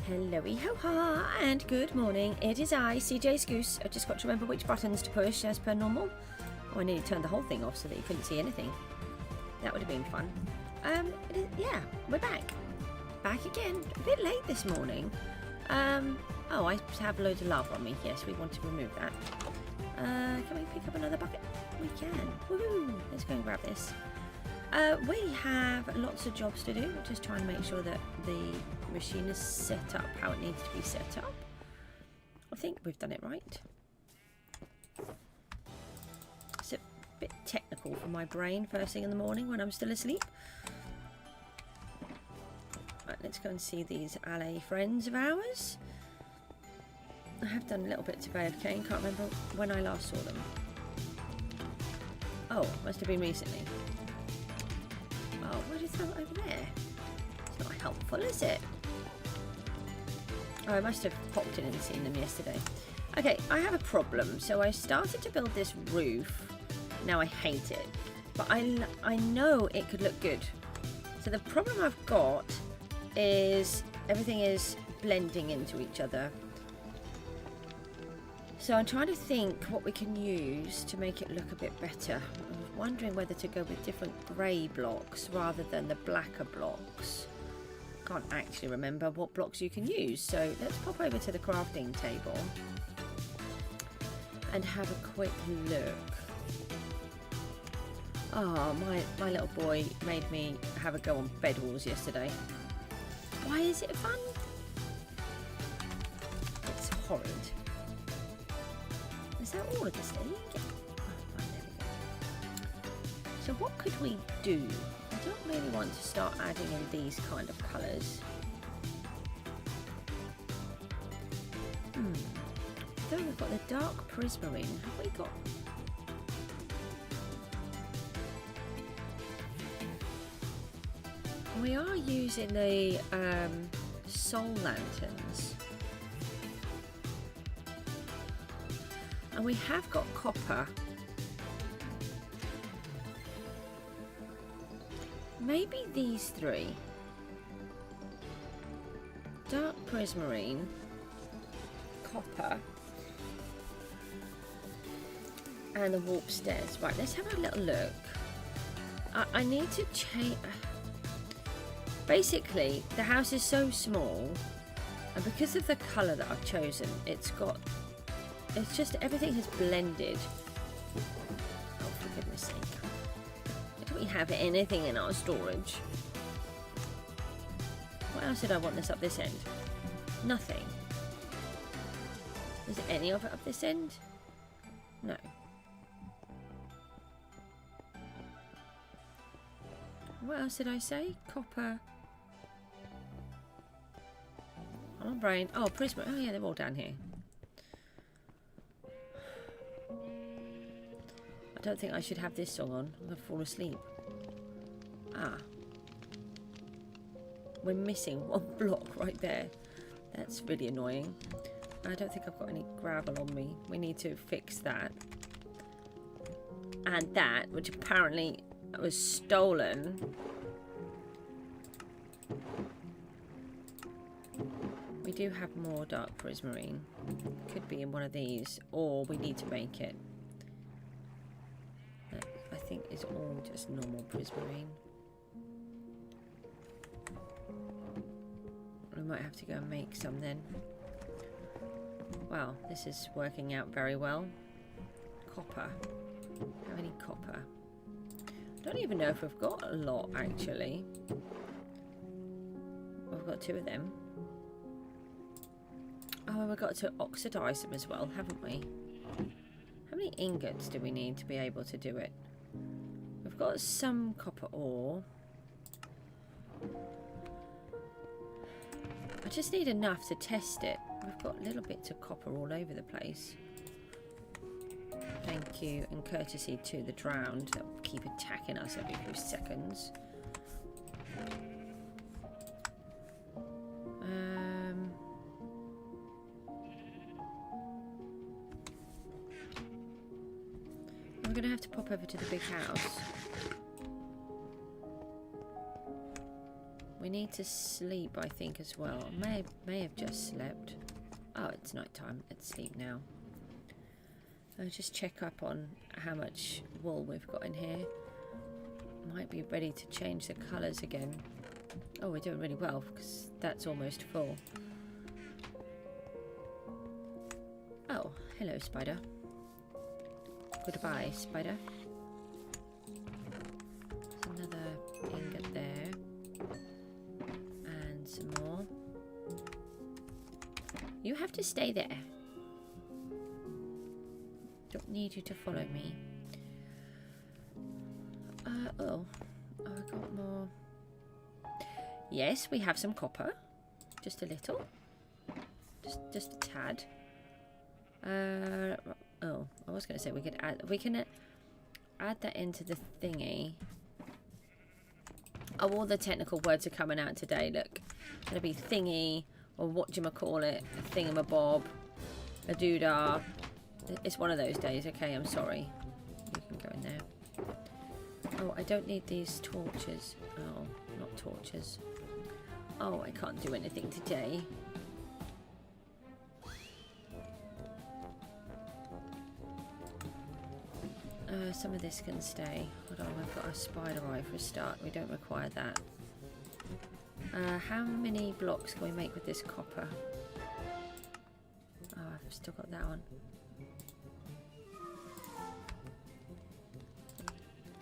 Hello-y ho-ha, and good morning. It is I, Cjsgoose. I just got to remember which buttons to push as per normal. Oh, I nearly turned the whole thing off so that you couldn't see anything. That would have been fun. Yeah, we're back. Back again. A bit late this morning. Oh, I have loads of lava on me. Yes, we want to remove that. Can we pick up another bucket? We can. Woohoo! Let's go and grab this. We have lots of jobs to do. We're just trying to make sure that the machine is set up how it needs to be set up. I think we've done it right. It's a bit technical for my brain first thing in the morning when I'm still asleep. Right, let's go and see these LA friends of ours. I have done a little bit today, okay? Can't remember when I last saw them. Oh, must have been recently. Oh, why did you throw it over there? It's not helpful, is it? Oh, I must have popped in and seen them yesterday. Okay, I have a problem. So I started to build this roof. Now I hate it. But I know it could look good. So the problem I've got is everything is blending into each other. So I'm trying to think what we can use to make it look a bit better. I'm wondering whether to go with different grey blocks rather than the blacker blocks. Can't actually remember what blocks you can use. So let's pop over to the crafting table and have a quick look. Oh, my little boy made me have a go on bed walls yesterday. Why is it fun? It's horrid. Is that all of this thing? Oh, fine, there we go. So what could we do? I don't really want to start adding in these kind of colours. So we've got the dark prismarine. Have we got... We are using the soul lanterns. And we have got copper. Maybe these three. Dark prismarine, copper, and the warp stairs. Right, let's have a little look. I need to change... Basically, the house is so small, and because of the colour that I've chosen, it's just everything has blended. Oh, for goodness sake. Don't we have anything in our storage? What else did I want this up this end? Nothing. Is there any of it up this end? No. What else did I say? Copper. Oh, brain. Oh, prism. Oh, yeah, they're all down here. I don't think I should have this song on. I'm going to fall asleep. Ah. We're missing one block right there. That's really annoying. I don't think I've got any gravel on me. We need to fix that. And that, which apparently was stolen. We do have more dark prismarine. Could be in one of these, or we need to make it. I think it's all just normal prismarine. We might have to go and make some then. Wow, this is working out very well. Copper. How many copper? I don't even know if we've got a lot actually. We've got two of them. Oh, and we've got to oxidize them as well, haven't we? How many ingots do we need to be able to do it? We've got some copper ore. I just need enough to test it. We've got little bits of copper all over the place. Thank you, and courtesy to the drowned that will keep attacking us every few seconds. I'm going to have to pop over to the big house. We need to sleep, I think, as well. May have just slept. Oh, it's night time. Let's sleep now. I'll just check up on how much wool we've got in here. Might be ready to change the colours again. Oh, we're doing really well because that's almost full. Oh, hello, spider. Goodbye, spider. There's another ingot there. And some more. You have to stay there. Don't need you to follow me. Oh, I got more. Yes, we have some copper. Just a little. Just a tad. Oh, I was going to say we could add. We can add that into the thingy. Oh, all the technical words are coming out today. Look, it's going to be thingy, or whatchamacallit, a thingamabob, a doodah. It's one of those days. Okay, I'm sorry. You can go in there. Oh, I don't need these torches. Oh, not torches. Oh, I can't do anything today. Some of this can stay. Hold on, we've got a spider eye for a start. We don't require that. How many blocks can we make with this copper? Oh, I've still got that one.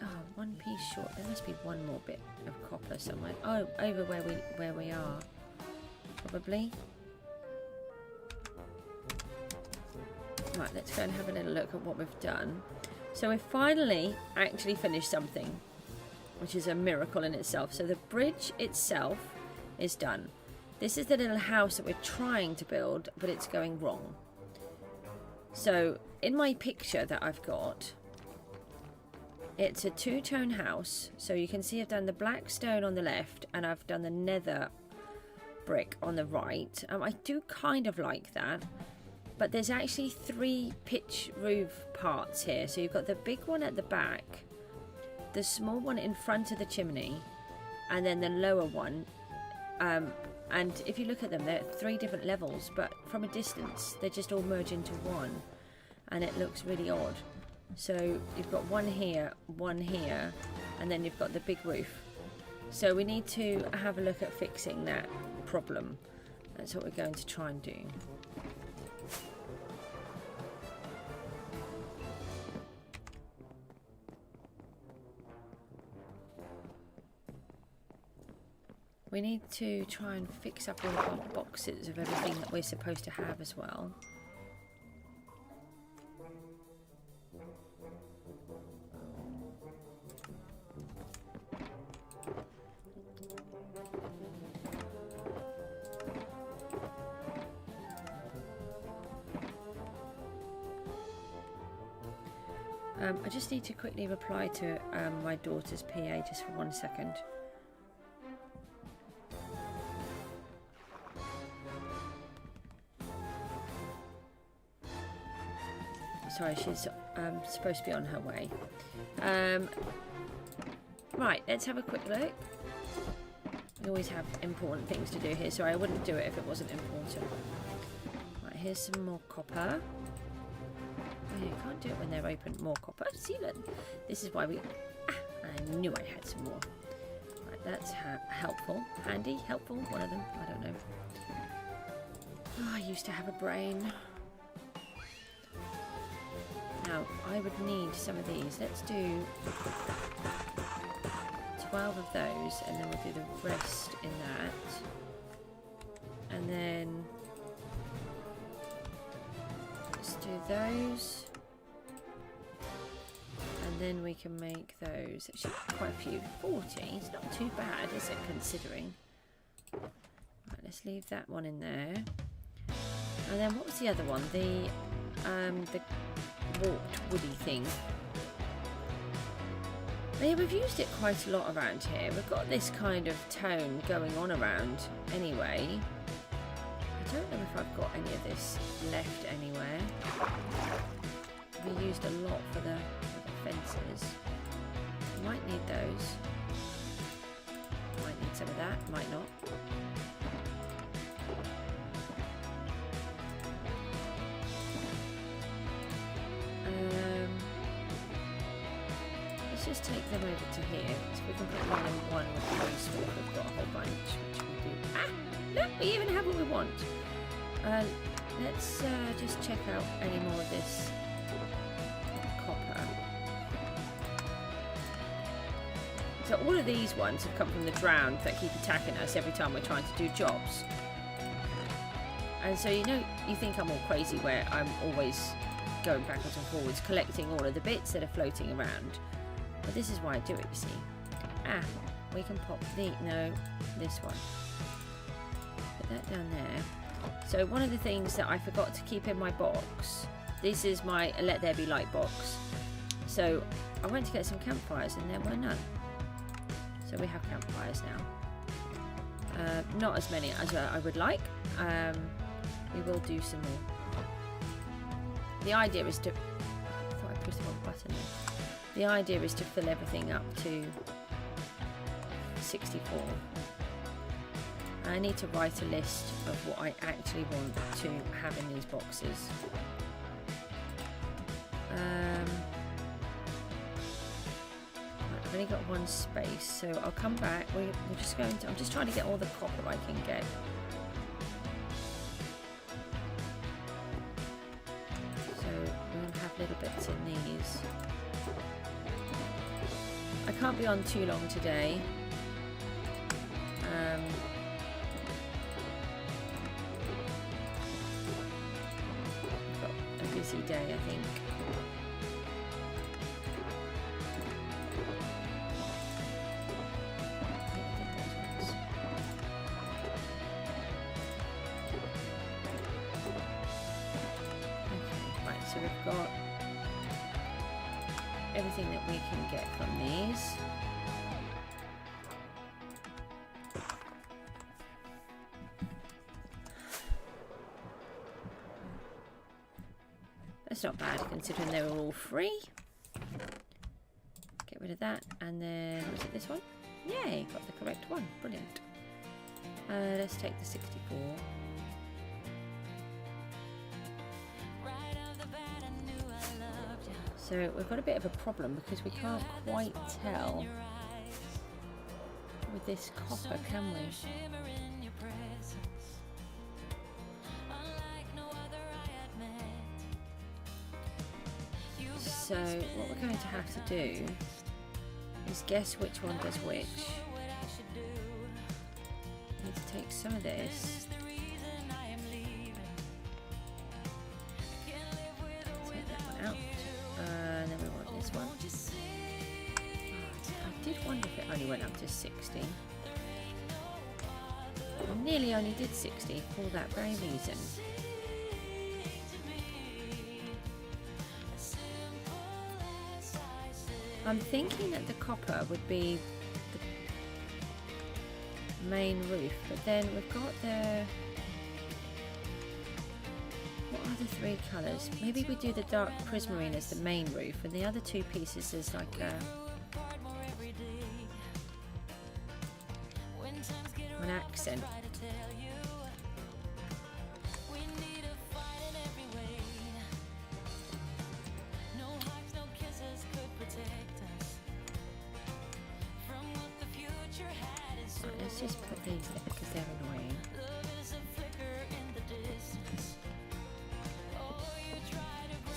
Oh, one piece short. There must be one more bit of copper somewhere. Oh, over where we are. Probably. Right, let's go and have a little look at what we've done. So we've finally actually finished something, which is a miracle in itself. So the bridge itself is done. This is the little house that we're trying to build, but it's going wrong. So in my picture that I've got, it's a two-tone house. So you can see I've done the black stone on the left and I've done the nether brick on the right. I do kind of like that. But there's actually 3 pitch roof parts here. So you've got the big one at the back, the small one in front of the chimney, and then the lower one. And if you look at them, they're 3 different levels, but from a distance, they just all merge into one. And it looks really odd. So you've got one here, and then you've got the big roof. So we need to have a look at fixing that problem. That's what we're going to try and do. We need to try and fix up all of our boxes of everything that we're supposed to have as well. I just need to quickly reply to my daughter's PA just for 1 second. Sorry, she's supposed to be on her way. Right, let's have a quick look. We always have important things to do here, so I wouldn't do it if it wasn't important. Right, here's some more copper. Oh, yeah, you can't do it when they're open. More copper. See, look. This is why we... I knew I had some more. Right, that's helpful. Handy? Helpful? One of them? I don't know. Oh, I used to have a brain. Now, I would need some of these. Let's do 12 of those, and then we'll do the rest in that. And then let's do those. And then we can make those. Actually, quite a few. 40. It's not too bad, is it, considering? Right, let's leave that one in there. And then what was the other one? The warped woody thing. Yeah, we've used it quite a lot around here. We've got this kind of tone going on around anyway. I don't know if I've got any of this left anywhere. We used a lot for the fences. Might need those. Might need some of that, might not. Let's just take them over to here. So we can put one in one with the store. We've got a whole bunch, which we do. Ah! Look, we even have what we want. Let's just check out any more of this copper. So all of these ones have come from the drowned that keep attacking us every time we're trying to do jobs. And so, you know, you think I'm all crazy where I'm always going backwards and forwards, collecting all of the bits that are floating around. But this is why I do it, you see. Ah, we can pop this one. Put that down there. So one of the things that I forgot to keep in my box, this is my Let There Be Light box. So I went to get some campfires and there were none. So we have campfires now. Not as many as I would like. We will do some more. The idea is to... I thought I pressed the wrong button there. The idea is to fill everything up to 64. I need to write a list of what I actually want to have in these boxes. I've only got one space, so I'll come back. We're just going to... I'm just trying to get all the copper I can get. So we're going to have little bits in these. I can't be on too long today. Got a busy day, I think. Okay, right, so we've got everything that we can get from these. That's not bad considering they were all free. Get rid of that, and then was it this one? Yay, got the correct one. Brilliant. Let's take the 64. So we've got a bit of a problem because we can't quite tell with this copper, can we? So what we're going to have to do is guess which one does which. I need to take some of this. Take that one out. And then we want this one. Oh, I did wonder if it only went up to 60. I nearly only did 60 for that very reason. I'm thinking that the copper would be the main roof, but then we've got the... What are the three colours? Maybe we do the dark prismarine as the main roof, and the other two pieces is like an accent. Let's just put these there because they're annoying.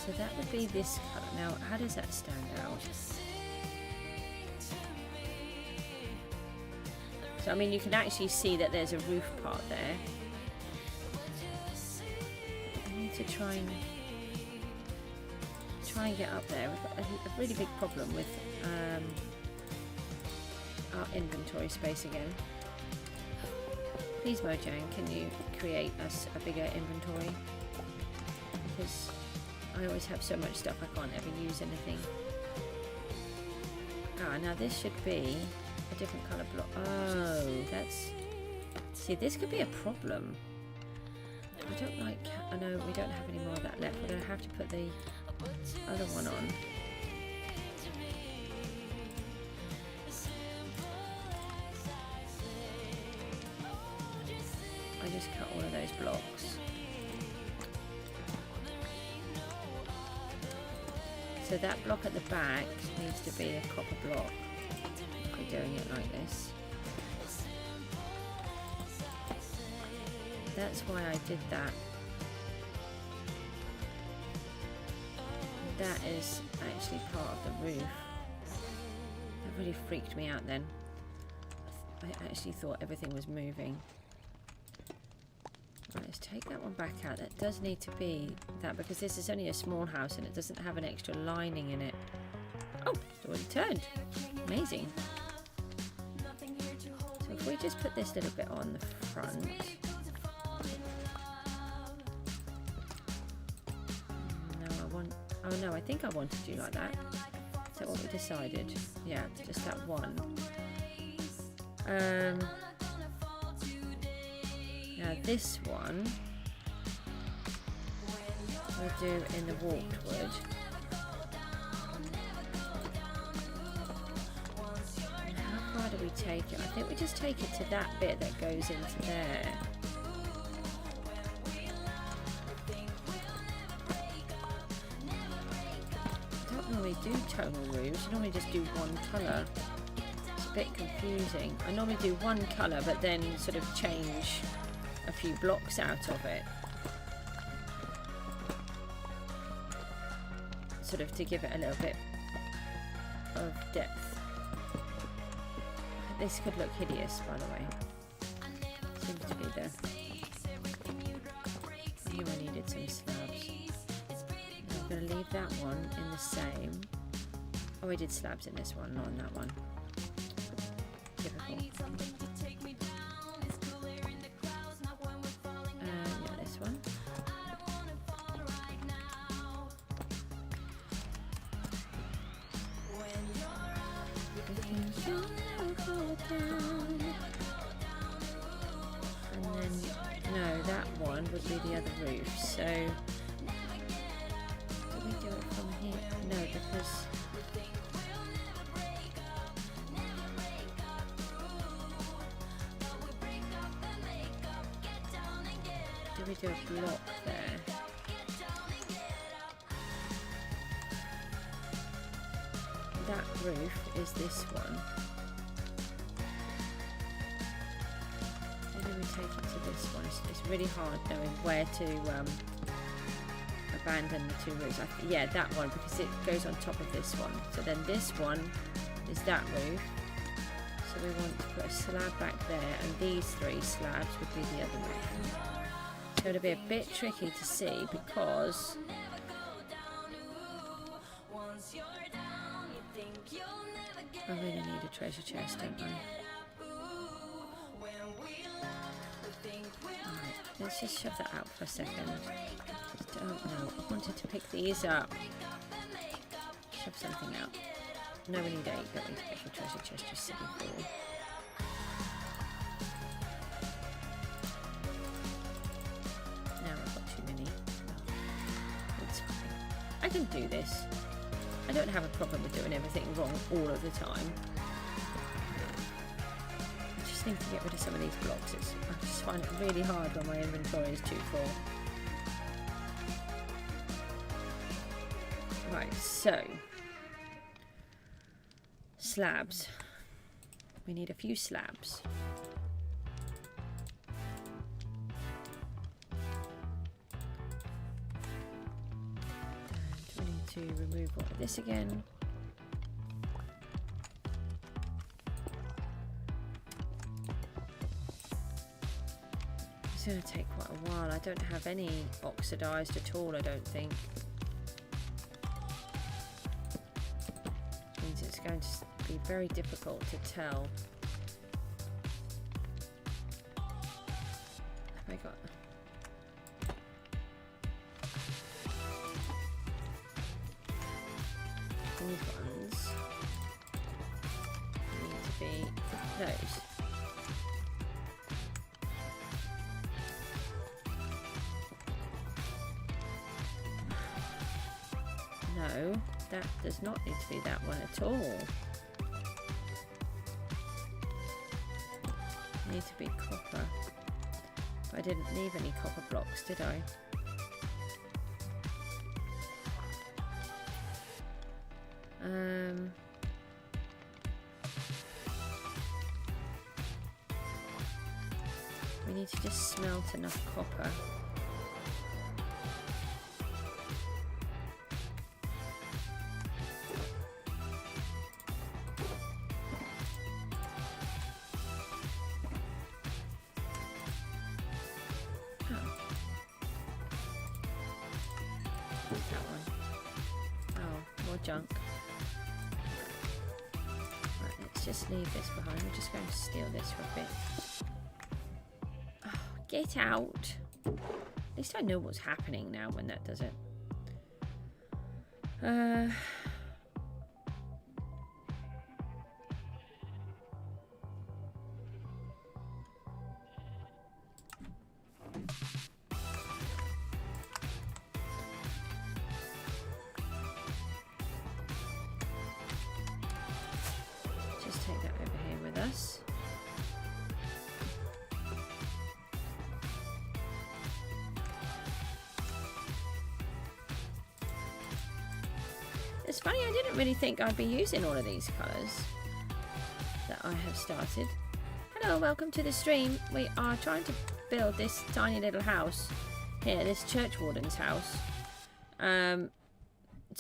So that would be this colour. Now, how does that stand out? So, I mean, you can actually see that there's a roof part there. I need to try and get up there. We've got a really big problem with our inventory space again. Please, Mojang, can you create us a bigger inventory? Because I always have so much stuff I can't ever use anything. Ah, now this should be a different colour block. Oh, that's... See, this could be a problem. I don't like... I know we don't have any more of that left. We're going to have to put the other one on. just cut all of those blocks. So that block at the back needs to be a copper block. If we're doing it like this. That's why I did that. That is actually part of the roof. That really freaked me out then. I actually thought everything was moving. Right, let's take that one back out. That does need to be that because this is only a small house and it doesn't have an extra lining in it. Oh, it's already turned. Amazing. So if we just put this little bit on the front. Oh no, I think I wanted to do like that. Is that what we decided? Yeah, just that one. Now this one we'll do in the warped wood. And how far do we take it? I think we just take it to that bit that goes into there. Do tonal roofs, you normally just do one colour. It's a bit confusing. I normally do one colour but then sort of change a few blocks out of it. Sort of to give it a little bit of depth. This could look hideous, by the way. Seems to be the... I knew I needed some slabs. I'm going to leave that one in the same. Oh, I did slabs in this one, not in that one. Typical. Yeah, this one. And then, no, that one would be the other roof. So, do we do it from here? No, because... we do a block there. That roof is this one. Maybe we take it to this one. It's really hard knowing where to abandon the two roofs. Yeah, that one because it goes on top of this one. So then this one is that roof. So we want to put a slab back there, and these three slabs would be the other roof. So it'll be a bit tricky to see because I really need a treasure chest, don't I? Right, let's just shove that out for a second. I don't know. I wanted to pick these up. Shove something out. No, we need 8, don't we, to pick a treasure chest, just silly fool. I can do this. I don't have a problem with doing everything wrong all of the time. I just need to get rid of some of these blocks. I just find it really hard when my inventory is too full. Right, so slabs. We need a few slabs. To remove all of this again. It's going to take quite a while. I don't have any oxidized at all, I don't think. Which means it's going to be very difficult to tell. Have I got... These ones need to be those. No, that does not need to be that one at all. Need to be copper. I didn't leave any copper blocks, did I? We need to just smelt enough copper. Junk. Right, let's just leave this behind. We're just going to steal this for a bit. Oh, get out. At least I know what's happening now when that does it. Take that over here with us. It's funny, I didn't really think I'd be using all of these colours that I have started. Hello, welcome to the stream. We are trying to build this tiny little house here, this church warden's house, to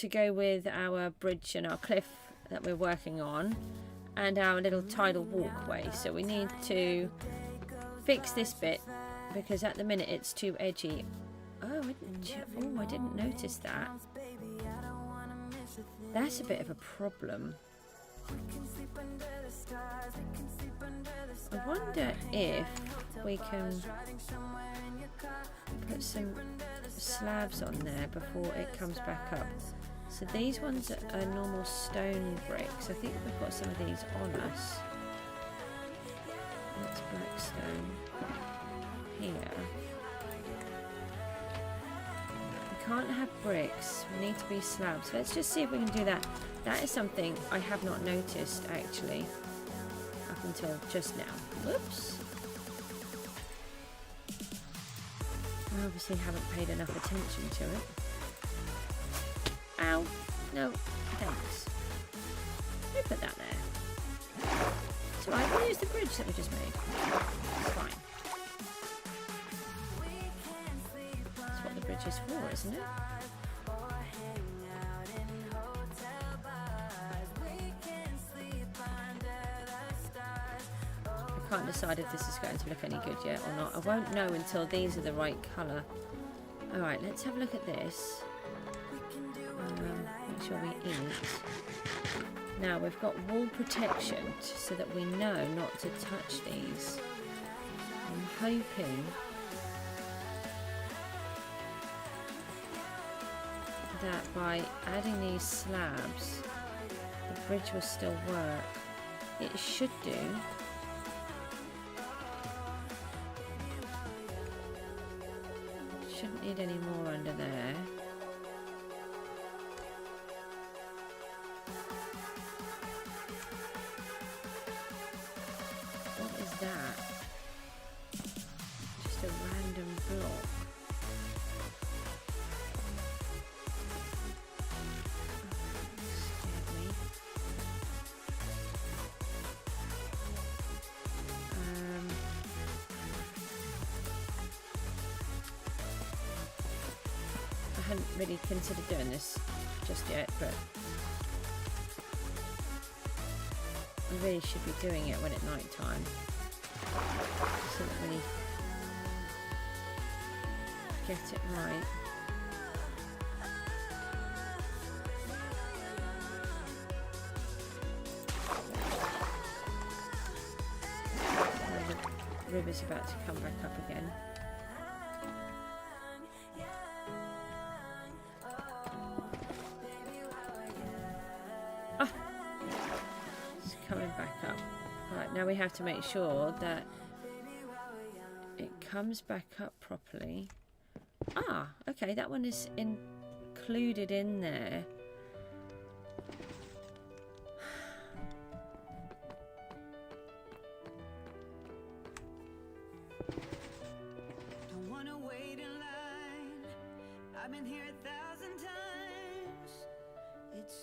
go with our bridge and our cliff that we're working on, and our little tidal walkway. So we need to fix this bit because at the minute it's too edgy. Oh, I didn't notice that. That's a bit of a problem. I wonder if we can put some slabs on there before it comes back up. So these ones are normal stone bricks. I think we've got some of these on us. That's black stone here. We can't have bricks. We need to be slabs. Let's just see if we can do that. That is something I have not noticed actually up until just now. Whoops. I obviously haven't paid enough attention to it. Ow. No, thanks. Let me put that there. It's alright, we'll use the bridge that we just made. It's fine. That's what the bridge is for, isn't it? I can't decide if this is going to look any good yet or not. I won't know until these are the right colour. Alright, let's have a look at this. Make sure we eat. Now we've got wall protection so that we know not to touch these. I'm hoping that by adding these slabs the bridge will still work. It should do. Shouldn't need any more under there. What is that? Just a random block. Scared me. I hadn't really considered doing this just yet, but I really should be doing it when it's night time, so that we get it right. The river's about to come back up again. Now we have to make sure that it comes back up properly. Ah, okay, that one is included in there.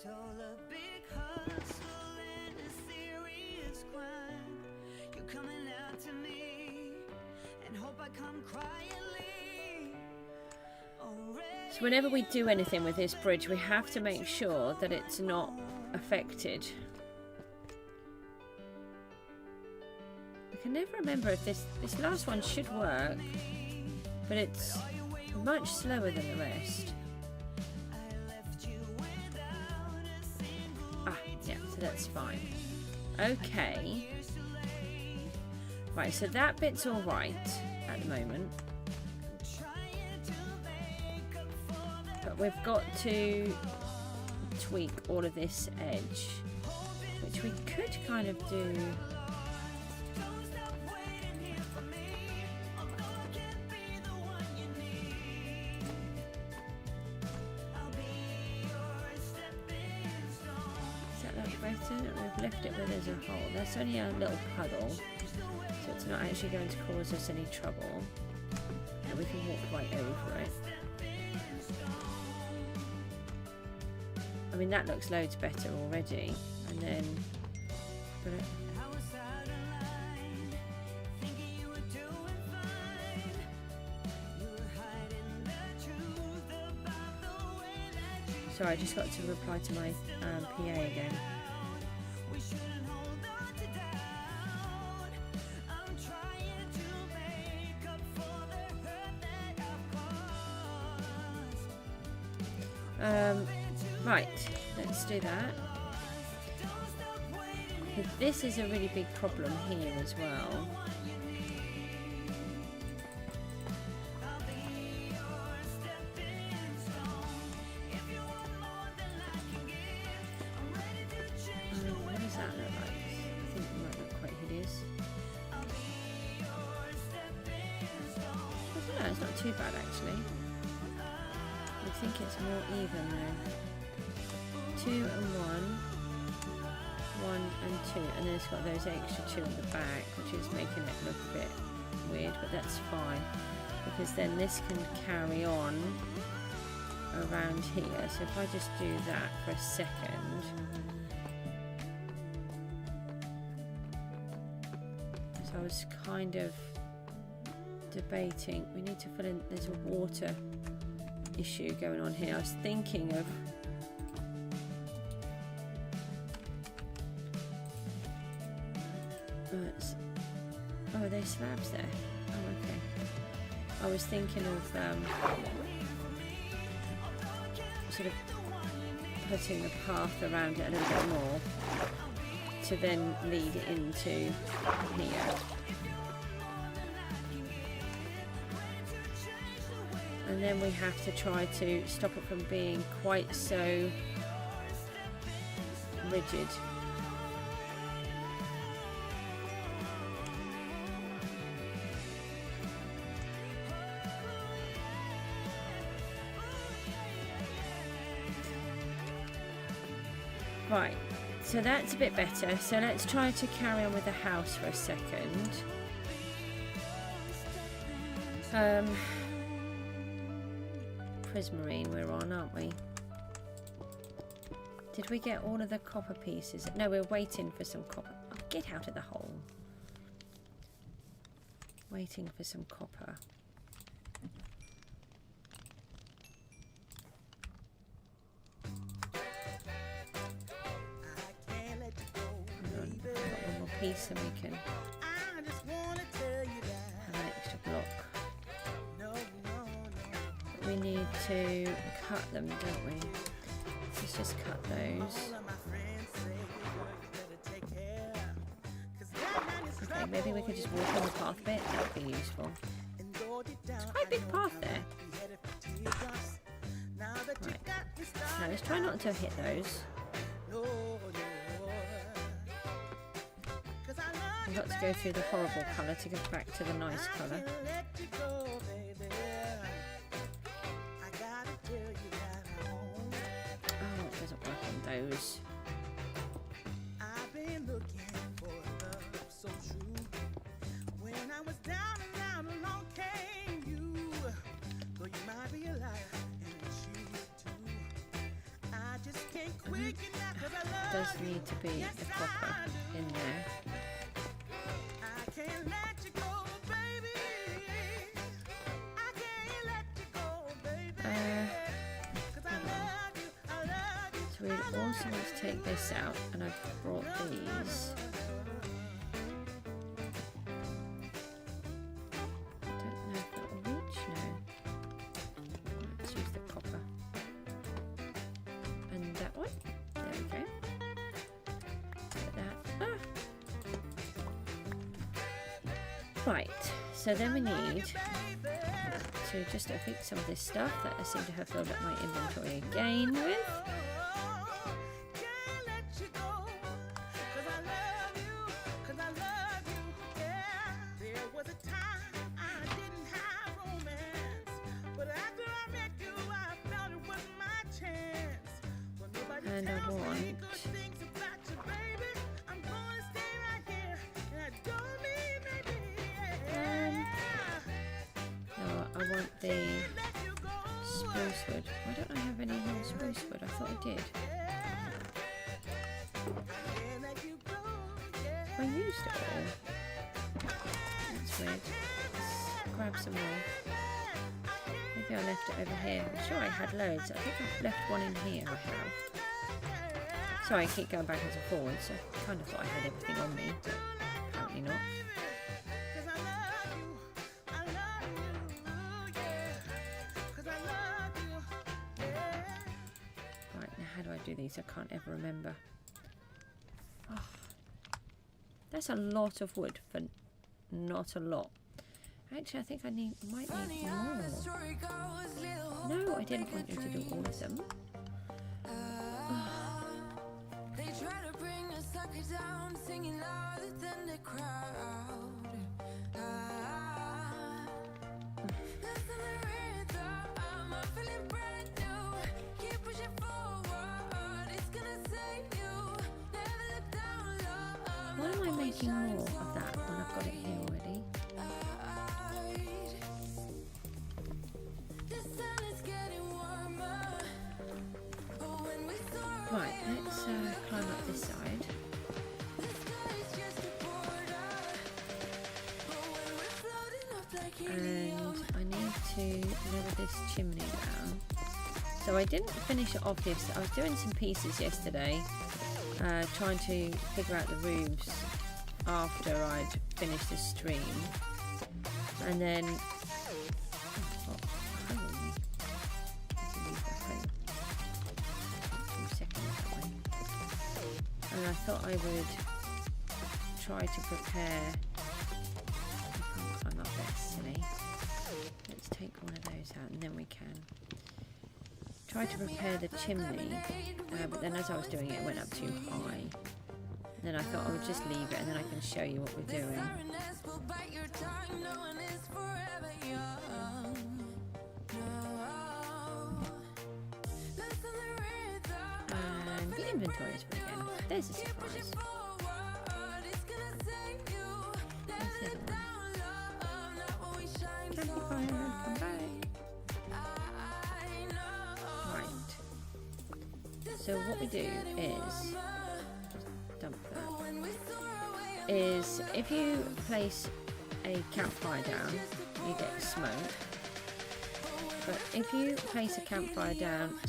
all a big hustle and a serious crime. You're coming out to me and hope I come quietly. So whenever we do anything with this bridge, we have to make sure that it's not affected. I can never remember if this last one should work, but it's much slower than the rest. Ah, yeah, so that's fine. Okay. Right, so that bit's all right at the moment. But we've got to tweak all of this edge, which we could kind of do. We've left it where there's a hole. That's only a little puddle, so it's not actually going to cause us any trouble, and we can walk right over it. I mean, that looks loads better already. And then sorry, I just got to reply to my PA again. Right, let's do that. But this is a really big problem here as well. What does that look like? I think it might look quite hideous. I don't know, it's not too bad actually. I think it's more even though. 2 and 1, 1 and 2, and then it's got those extra 2 on the back, which is making it look a bit weird, but that's fine because then this can carry on around here. So if I just do that for a second, so I was kind of debating, we need to fill in, there's a water issue going on here. I was thinking of oh, are they slabs there? Oh, okay. I was thinking of sort of putting a path around it a little bit more to then lead it into here. And then we have to try to stop it from being quite so rigid. Right, so that's a bit better. So let's try to carry on with the house for a second. Prismarine we're on, aren't we? Did we get all of the copper pieces? No, we're waiting for some copper. Oh, get out of the hole. Waiting for some copper. Piece and we can have an extra block. But we need to cut them, don't we? Let's just cut those. Okay, maybe we could just walk on the path a bit. That would be useful. It's quite a big path there. Right. Now let's try not to hit those. We've got to go through the horrible colour to get back to the nice colour. Oh, it doesn't work on those. I've been looking for love so true. When I was down and out, along came you. Though you might be a liar and a cheat too. I just can't quit. does need to be a copper in there. I can't let you go, baby. I can't let you go, baby. 'Cause I love you, I love you. So we also want to take this out, and I've brought these. I don't know if that will reach now. Let's use the copper. And that one. There we go. Like that. Right, so then we need to just fix some of this stuff that I seem to have filled up my inventory again with. And I want I want the spruce wood. Why don't I have any more spruce wood? I thought I did. I used it all. That's weird. Let's grab some more. Maybe I left it over here. I'm sure I had loads. I think I've left one in here. I have. Sorry, I keep going backwards and forwards. I kind of thought I had everything on me, but apparently not. How do I do these? I can't ever remember. Oh, that's a lot of wood for not a lot. Actually, I think I might need more. No, I didn't want you to do all of them. Oh. They try to bring a sucker down, singing louder than the crowd. Why am I making more of that when I've got it here already? Right, let's climb up this side. And I need to level this chimney down. So I didn't finish it off yesterday. I was doing some pieces yesterday, trying to figure out the roofs after I'd finished the stream. And then and I thought I would try to prepare. I can't climb up there, silly. Let's take one of those out and then we can try to prepare the chimney, but then as I was doing it, it went up too high. And then I thought I would just leave it and then I can show you what we're doing. And the inventory is full again. There's a surprise. Campfire, come back. So what we do is dump that. Is if you place a campfire down, you get smoke. But if you place a campfire down,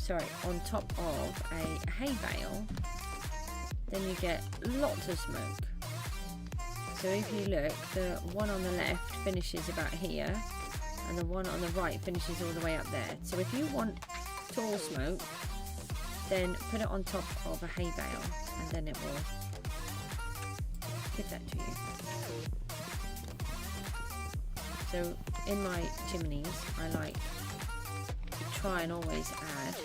on top of a hay bale, then you get lots of smoke. So if you look, the one on the left finishes about here, and the one on the right finishes all the way up there. So if you want tall smoke, then put it on top of a hay bale, and then it will give that to you. So in my chimneys, I like to try and always add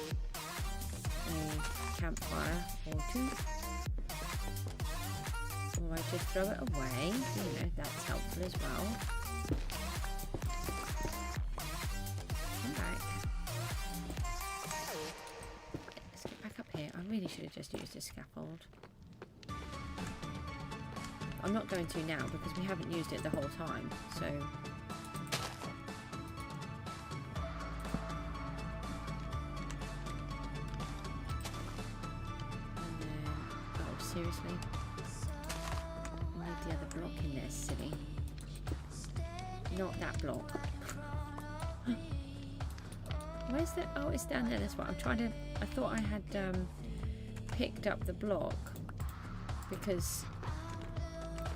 a campfire or two, or I just throw it away. You know, that's helpful as well. Come back. Let's get back up here. I really should have just used a scaffold. I'm not going to now because we haven't used it the whole time, so seriously. I need the other block in there, silly. Not that block. Where's the... Oh, it's down there. That's what I'm trying to... I thought I had picked up the block because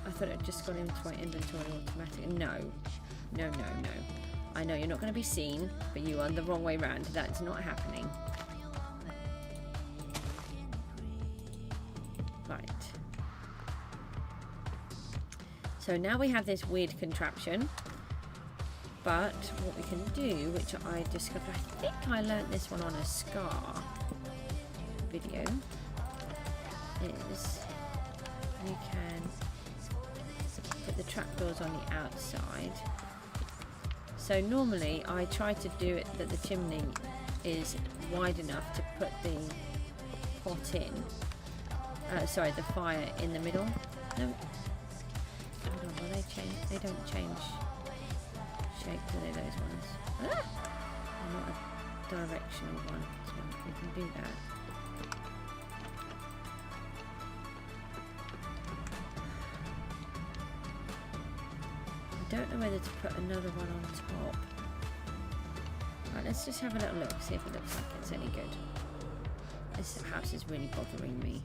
I thought it had just gone into my inventory automatically. No. No, no, no. I know you're not going to be seen, but you are the wrong way round. That's not happening. Right. So now we have this weird contraption. But what we can do, which I discovered, I think I learnt this one on a Scar video, is you can put the trapdoors on the outside. So normally I try to do it that the chimney is wide enough to put the pot in. Sorry, the fire in the middle. No, hold on, will they change? They don't change shape, do they? Those ones. Ah! They're not a directional one, so we can do that. I don't know whether to put another one on top. Right, let's just have a little look, see if it looks like it's any good. This house is really bothering me.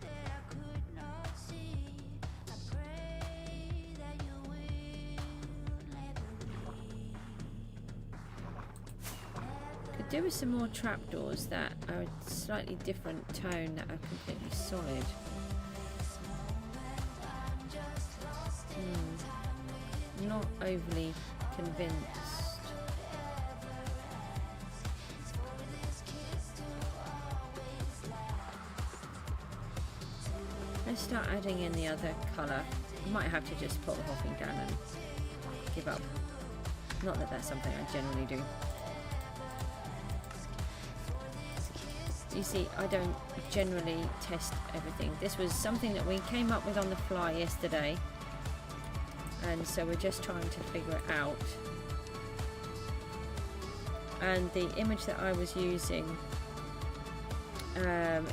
Could do with some more trapdoors that are a slightly different tone, that are completely solid. Not overly convinced. Let's start adding in the other colour. I might have to just put the whole thing down and give up. Not that that's something I generally do. You see, I don't generally test everything. This was something that we came up with on the fly yesterday. And so we're just trying to figure it out. And the image that I was using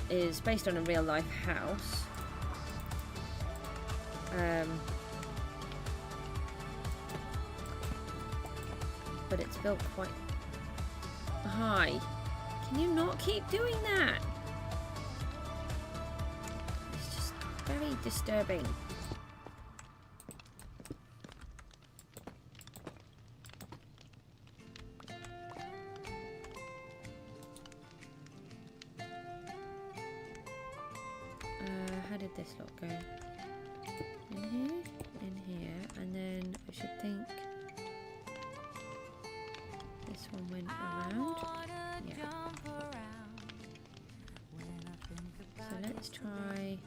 is based on a real life house. But it's built quite high. Can you not keep doing that? It's just very disturbing. How did this lot go? In here, and then I should think this one went around. Yeah. So let's try.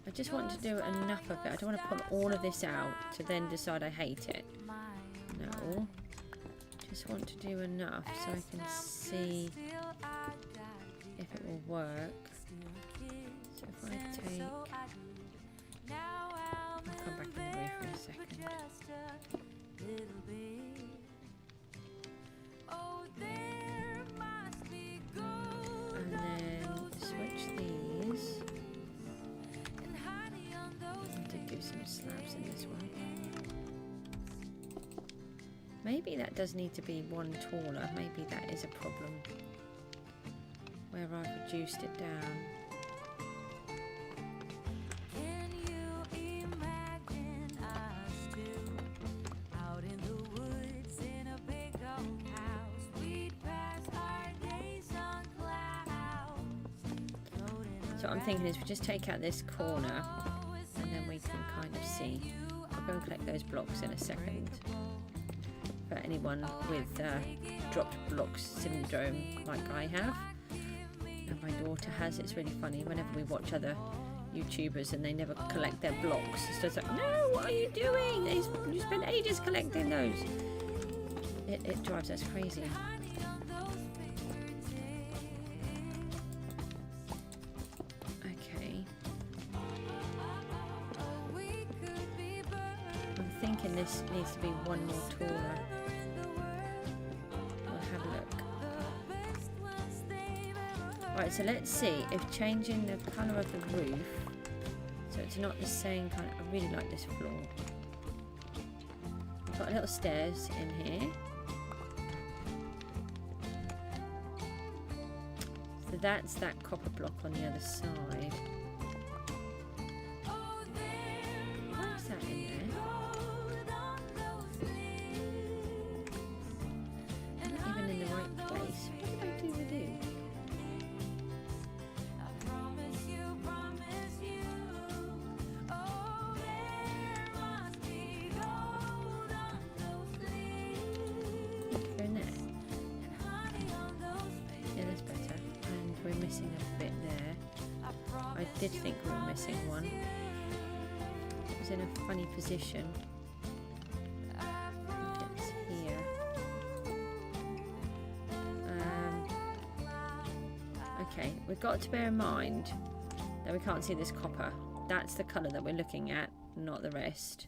I just want to do enough of it. I don't want to pull all of this out to then decide I hate it. No. Just want to do enough so I can see if it will work. So if I take, I'll come back in the roof in a second. And then switch these. And to do some slabs in this one. Maybe that does need to be one taller. Maybe that is a problem where I've reduced it down. So what I'm thinking is we just take out this corner and then we can kind of see. I'll go and collect those blocks in a second. For anyone with dropped blocks syndrome like I have, and my daughter has, it's really funny whenever we watch other YouTubers and they never collect their blocks. It's just like, no, what are you doing? You spend ages collecting those. It drives us crazy. Thinking this needs to be one more taller. We'll have a look. Right, so let's see if changing the colour of the roof So it's not the same kind of... I really like this floor. Got a little stairs in here. So that's that copper block on the other side. What is that in there? I'm not even in the right place. What did I do with you? Go in there. Yeah, that's better. And we're missing a bit there. I did think we were missing one. It was in a funny position. I think it's here. Okay, we've got to bear in mind that we can't see this copper. That's the colour that we're looking at, not the rest.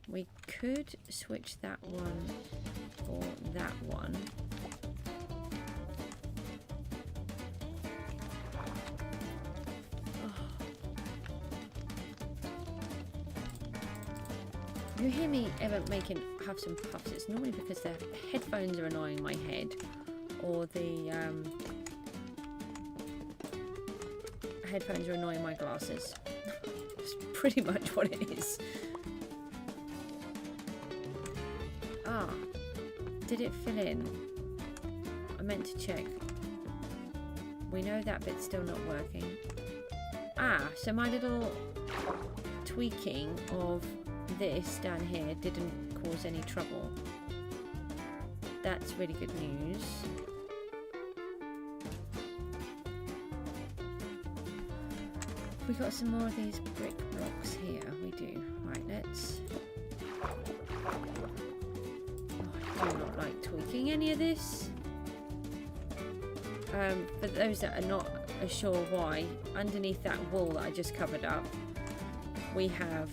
We could switch that one for that one. If you hear me ever making huffs and puffs, it's normally because the headphones are annoying my head, or the headphones are annoying my glasses. That's pretty much what it is. Ah, did it fill in? I meant to check. We know that bit's still not working. Ah, so my little tweaking of this down here didn't cause any trouble. That's really good news. We got some more of these brick blocks here. We do. Right, let's... Oh, I do not like tweaking any of this. For those that are not sure why, underneath that wall that I just covered up, we have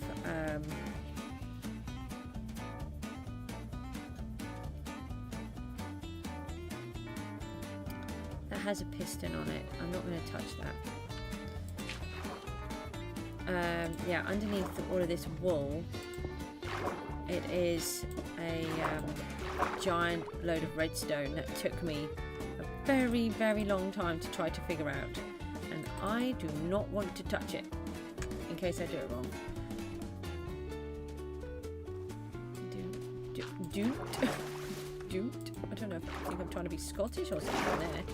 that has a piston on it. I'm not going to touch that. Yeah, underneath all of this wool, it is a giant load of redstone that took me a very, very long time to try to figure out, and I do not want to touch it in case I do it wrong. I don't know if I think I'm trying to be Scottish or something there.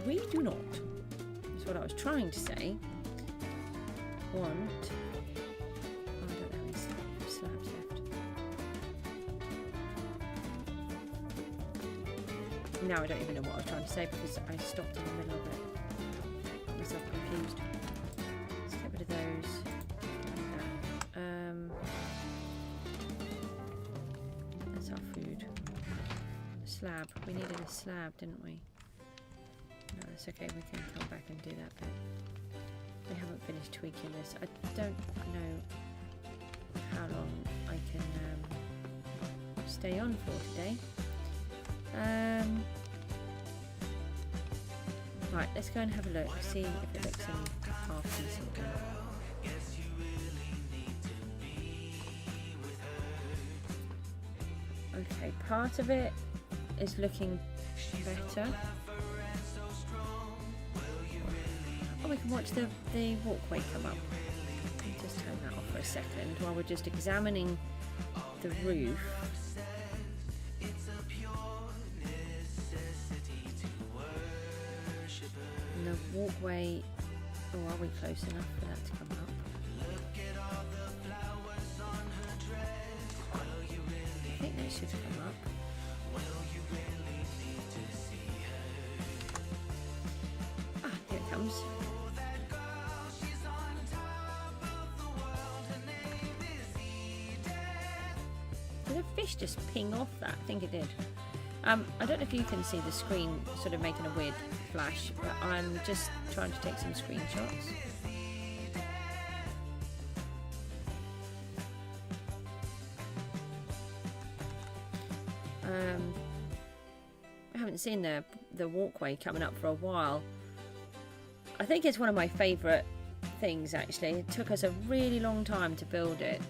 We do not. That's what I was trying to say. Want. Oh, I don't know how many slabs left. Now I don't even know what I was trying to say because I stopped in the middle of it. Got myself confused. Let's get rid of those. That's our food. Slab. We needed a slab, didn't we? No, that's okay. We can come back and do that bit. We haven't finished tweaking this. I don't know how long I can stay on for today. Right, let's go and have a look, see if it looks in half decent now. Okay, part of it is looking better. Oh, we can watch the walkway come up. Just turn that off for a second while we're just examining the roof. And the walkway... Oh, are we close enough for that to come up? I think that should come up. Ah, here it comes. Did a fish just ping off that? I think it did. I don't know if you can see the screen sort of making a weird flash, but I'm just trying to take some screenshots. I haven't seen the walkway coming up for a while. I think it's one of my favourite things actually. It took us a really long time to build it.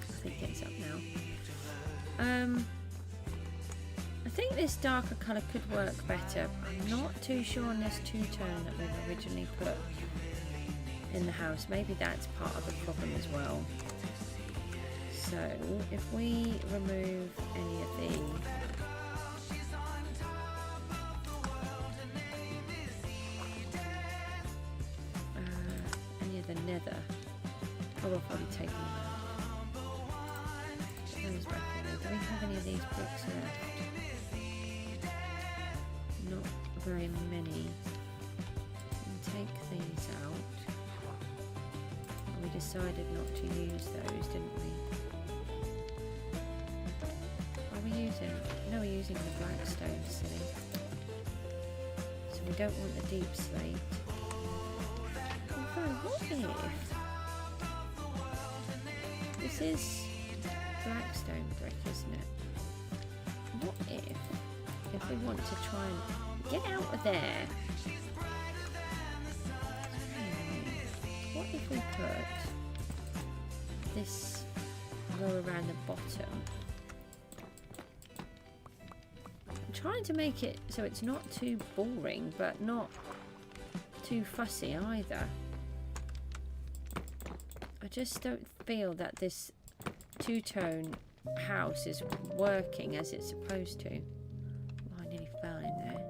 I think it's up now. I think this darker colour could work better. I'm not too sure on this two-tone that we've originally put in the house. Maybe that's part of the problem as well. So if we remove any of the nether, oh, we'll probably take them out. Those back in there. Do we have any of these bricks left? Not very many. We'll take these out. We decided not to use those, didn't we? Are we using? No, we're using the blackstone, silly. So we don't want the deep slate. Although, what if this is blackstone brick, isn't it? What if we want to try and get out of there? What if we put this row around the bottom? I'm trying to make it so it's not too boring, but not too fussy either. I just don't feel that this two-tone house is working as it's supposed to. Oh, I nearly fell in there.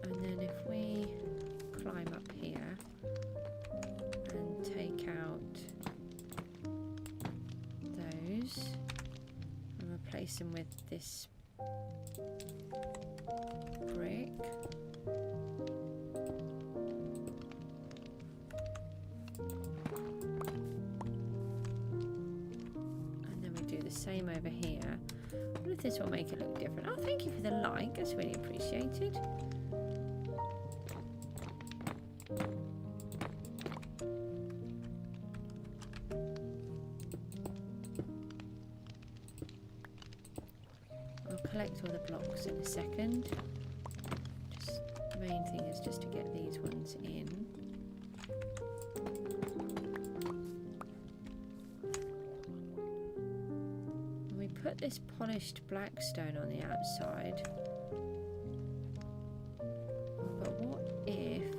And then if we climb up here and take out those and replace them with this brick. And then we do the same over here. I wonder if this will make it look different. Oh, thank you for the like, that's really appreciated. Collect all the blocks in a second. Just the main thing is just to get these ones in. And we put this polished blackstone on the outside. But what if...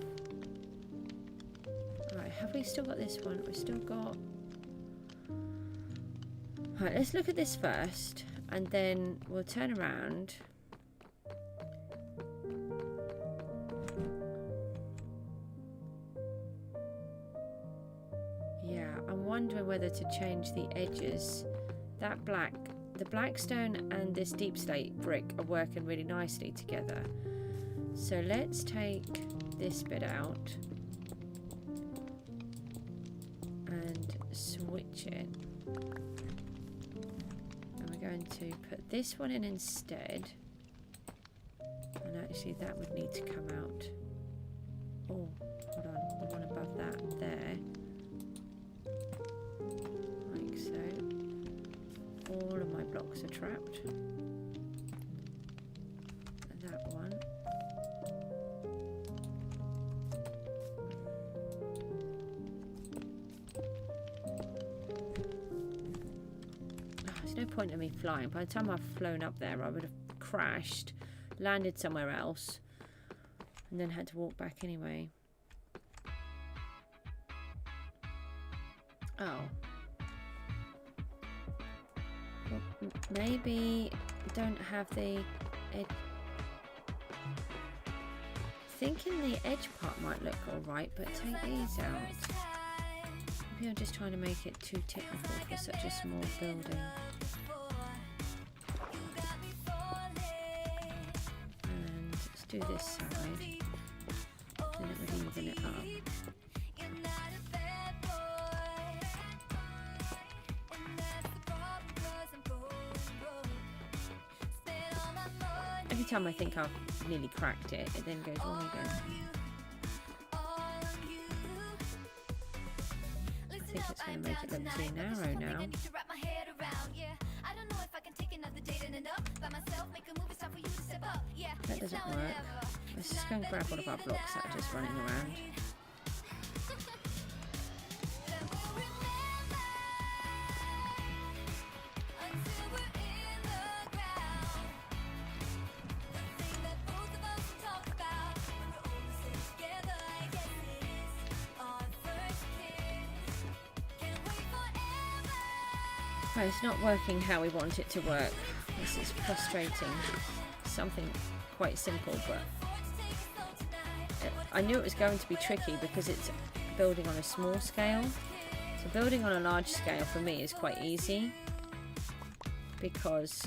Right, have we still got this one? We've still got... Right, let's look at this first. And then we'll turn around. Yeah, I'm wondering whether to change the edges. The blackstone and this deep slate brick are working really nicely together. So let's take this bit out and switch it. Going to put this one in instead, and actually that would need to come out. Oh, hold on, the one above that there, like so. All of my blocks are trapped. And that one. No point in me flying. By the time I've flown up there, I would have crashed, landed somewhere else, and then had to walk back anyway. Oh. Well, maybe don't have the edge. Thinking the edge part might look alright, but take these out. Maybe I'm just trying to make it too technical for such a small building. And let's do this side. Then it would even it up. Every time I think I've nearly cracked it, it then goes wrong again. I think it's going to make it look too narrow now. That doesn't work. Let's just go and grab one of our blocks that are just running around. Oh, it's not working how we want it to work. This is frustrating. Something quite simple, but I knew it was going to be tricky because it's building on a small scale. So building on a large scale for me is quite easy because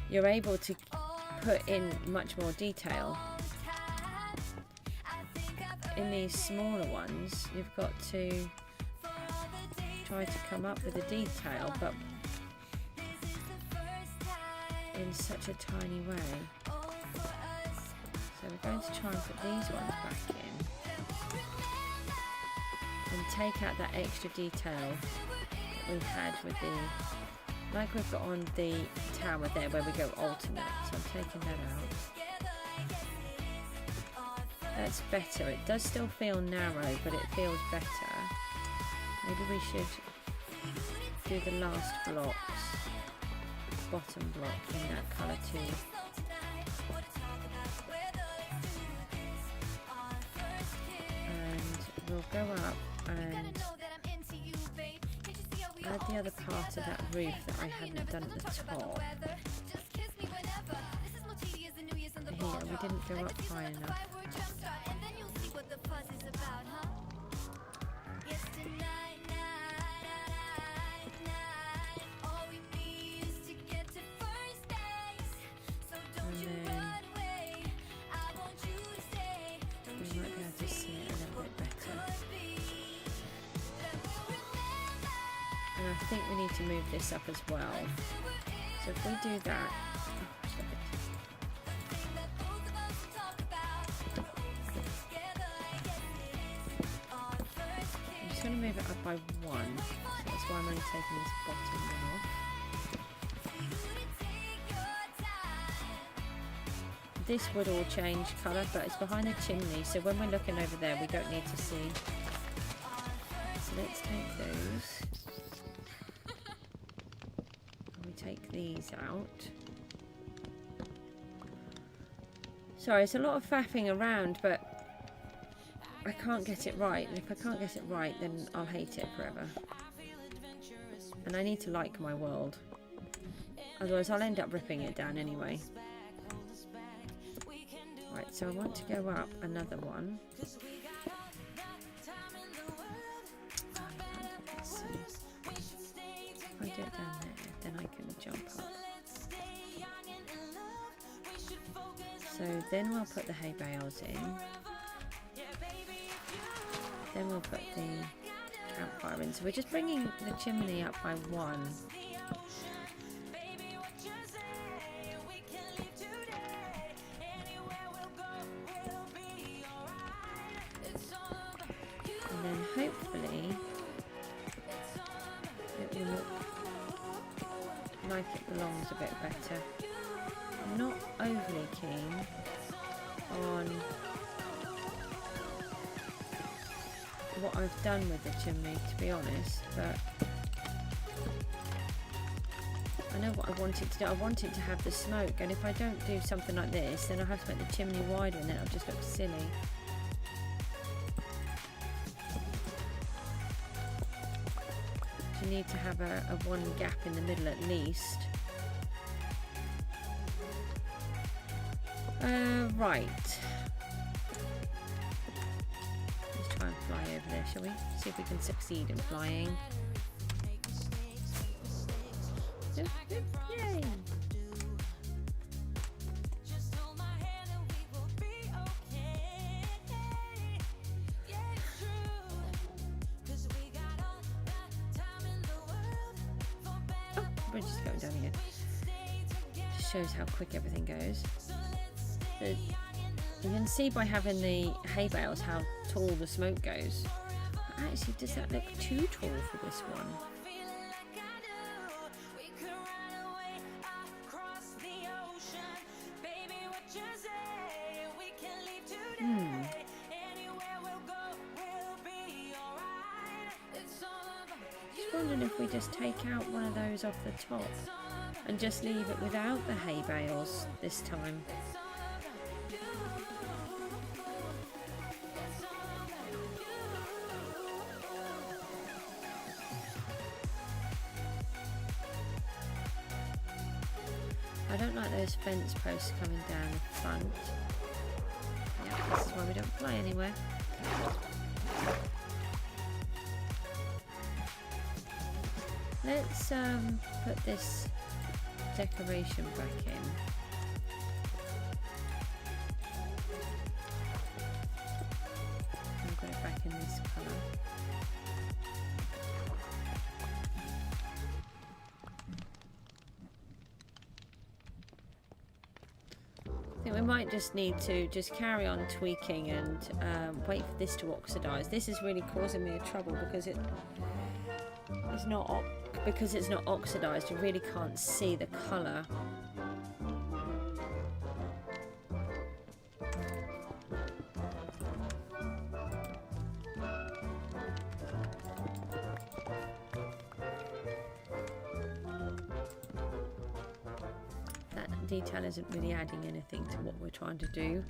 you're able to put in much more detail. In these smaller ones, you've got to try to come up with a detail, but in such a tiny way. So we're going to try and put these ones back in and take out that extra detail that we had with the, like we've got on the tower there where we go alternate. So I'm taking that out. That's better. It does still feel narrow, but it feels better. Maybe we should do the last blocks, bottom block in that colour too. And we'll go up and add the other part of that roof that I hadn't done at the top. Here, we didn't go up high enough. I think we need to move this up as well. So if we do that, I'm just going to move it up by 1. So that's why I'm only taking this bottom one off. This would all change colour, but it's behind the chimney, so when we're looking over there, we don't need to see. So let's take those. Take these out. Sorry, it's a lot of faffing around, but I can't get it right, and if I can't get it right, then I'll hate it forever. And I need to like my world, otherwise I'll end up ripping it down anyway. Right, so I want to go up another one. If I do it down there, then I can jump up. So then we'll put the hay bales in. Then we'll put the campfire in. So we're just bringing the chimney up by 1. And then hopefully it will look like it belongs a bit better. I'm not overly keen on what I've done with the chimney, to be honest, but I know what I want it to do. I want it to have the smoke, and if I don't do something like this, then I have to make the chimney wider and then it'll just look silly. You need to have a one gap in the middle at least. Right. Let's try and fly over there, shall we? See if we can succeed in flying. Yay! bridge is going down here. Just shows how quick everything goes. You can see by having the hay bales how tall the smoke goes. Actually, does that look too tall for this one? Just wondering if we just take out one of those off the top and just leave it without the hay bales this time. I don't like those fence posts coming down the front. Yeah, this is why we don't fly anywhere. Let's put this decoration back in. I've got it back in this colour. I think we might just need to just carry on tweaking and wait for this to oxidise. This is really causing me a trouble because it's not oxidised. You really can't see the colour. That detail isn't really adding anything to what we're trying to do.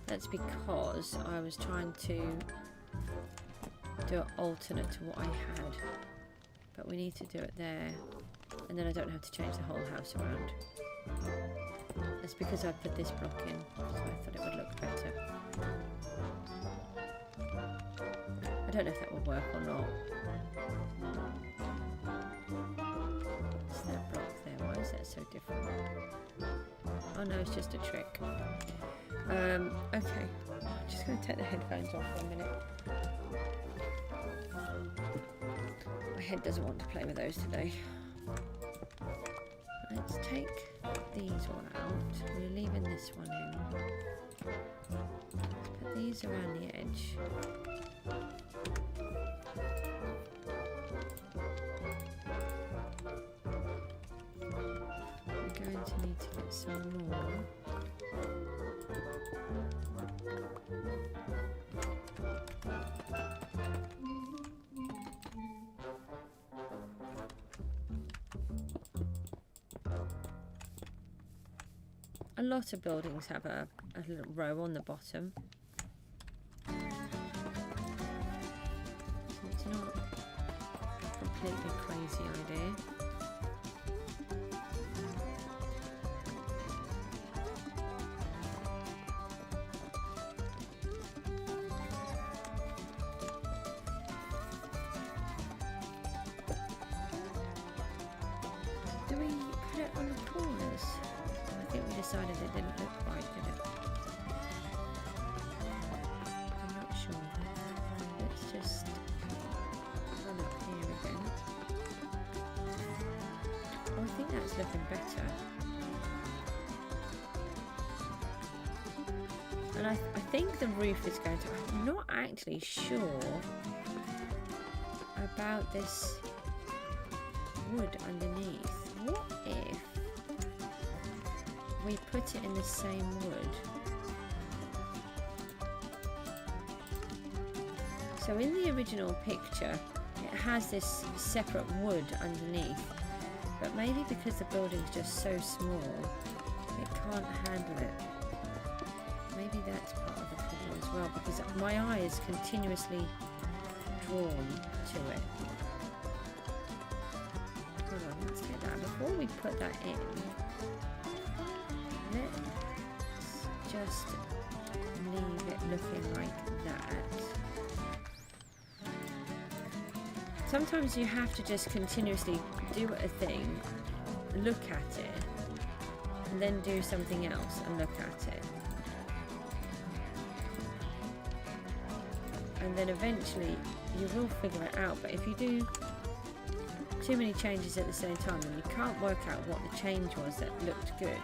That's because I was trying to do it alternate to what I had, but we need to do it there, and then I don't have to change the whole house around. That's because I put this block in, so I thought it would look better. I don't know if that will work or not. What's that block there? Why is that so different? Oh no, it's just a trick. Okay, I'm just going to take the headphones off for a minute. My head doesn't want to play with those today. Let's take these all out. We're leaving this one in. Let's put these around the edge. We're going to need to get some more. A lot of buildings have a little row on the bottom. So it's not a completely crazy idea. Do we put it on the corners? I think we decided it didn't look right, did it? I'm not sure. Let's just run up here again. Oh, I think that's looking better. And I think the roof is going to... I'm not actually sure about this wood underneath. What if we put it in the same wood? So in the original picture it has this separate wood underneath, but maybe because the building's just so small it can't handle it. Maybe that's part of the problem as well, because my eye is continuously drawn to it. Hold on, let's get that. Before we put that in, let's just leave it looking like that. sometimes you have to just continuously do a thing, look at it, and then do something else and look at it. And then eventually you will figure it out, but if you do too many changes at the same time, then you can't work out what the change was that looked good.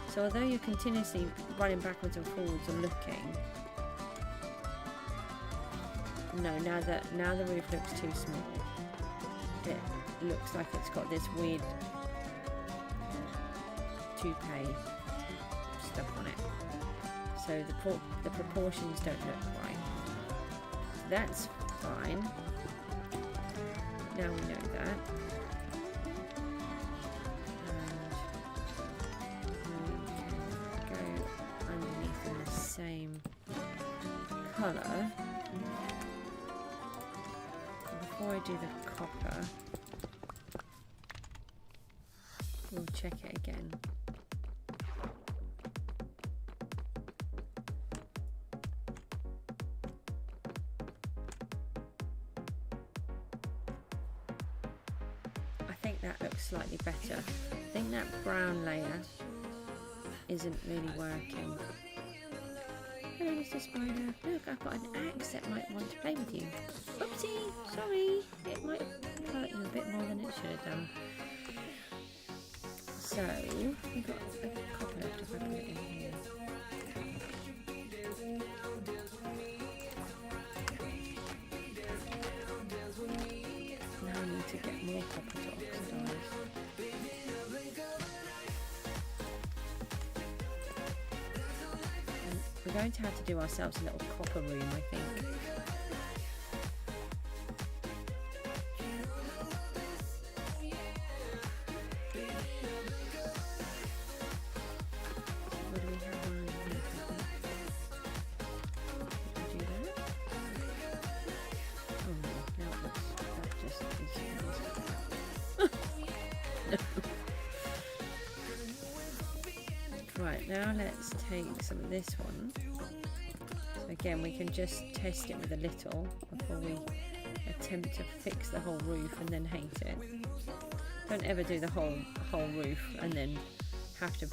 So although you're continuously running backwards and forwards and looking, no, now the roof looks too small. It looks like it's got this weird toupee stuff on it. So the proportions don't look right. So that's fine. Now we know that. And we can go underneath in the same colour. Before I do the copper, we'll check it again. I think that looks slightly better. I think that brown layer isn't really working. Hello, Mr. Spider. Look, I've got an axe that might want to play with you. Oopsie, sorry. It might have hurt you a bit more than it should have done. So, we've got a copper left if I put it in here. Now I need to get more copper to oxidise. We're going to have to do ourselves a little copper room, I think. What do we have on here? Did we do that? Oh no, now it looks, that just is Right, now let's take some of this one. So again, we can just test it with a little before we attempt to fix the whole roof and then hate it. Don't ever do the whole roof and then have to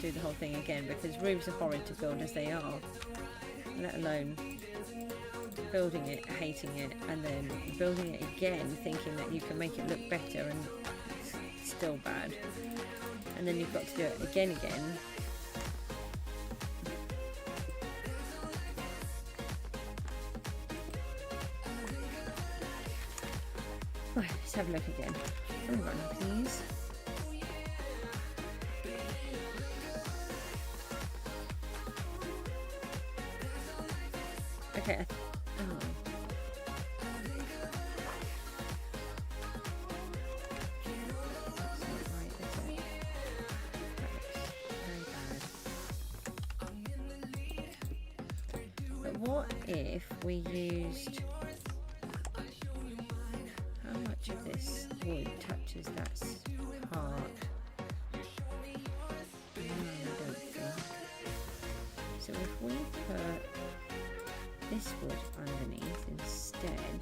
do the whole thing again, because roofs are horrid to build as they are, let alone building it, hating it, and then building it again thinking that you can make it look better and it's still bad. And then you've got to do it again. Right, let's have a look again. Run, please. Okay. Oh. That's not right, is it? That looks very bad. But what if we used... How much of this wood touches that part? No, I don't think. So if we put this wood underneath instead.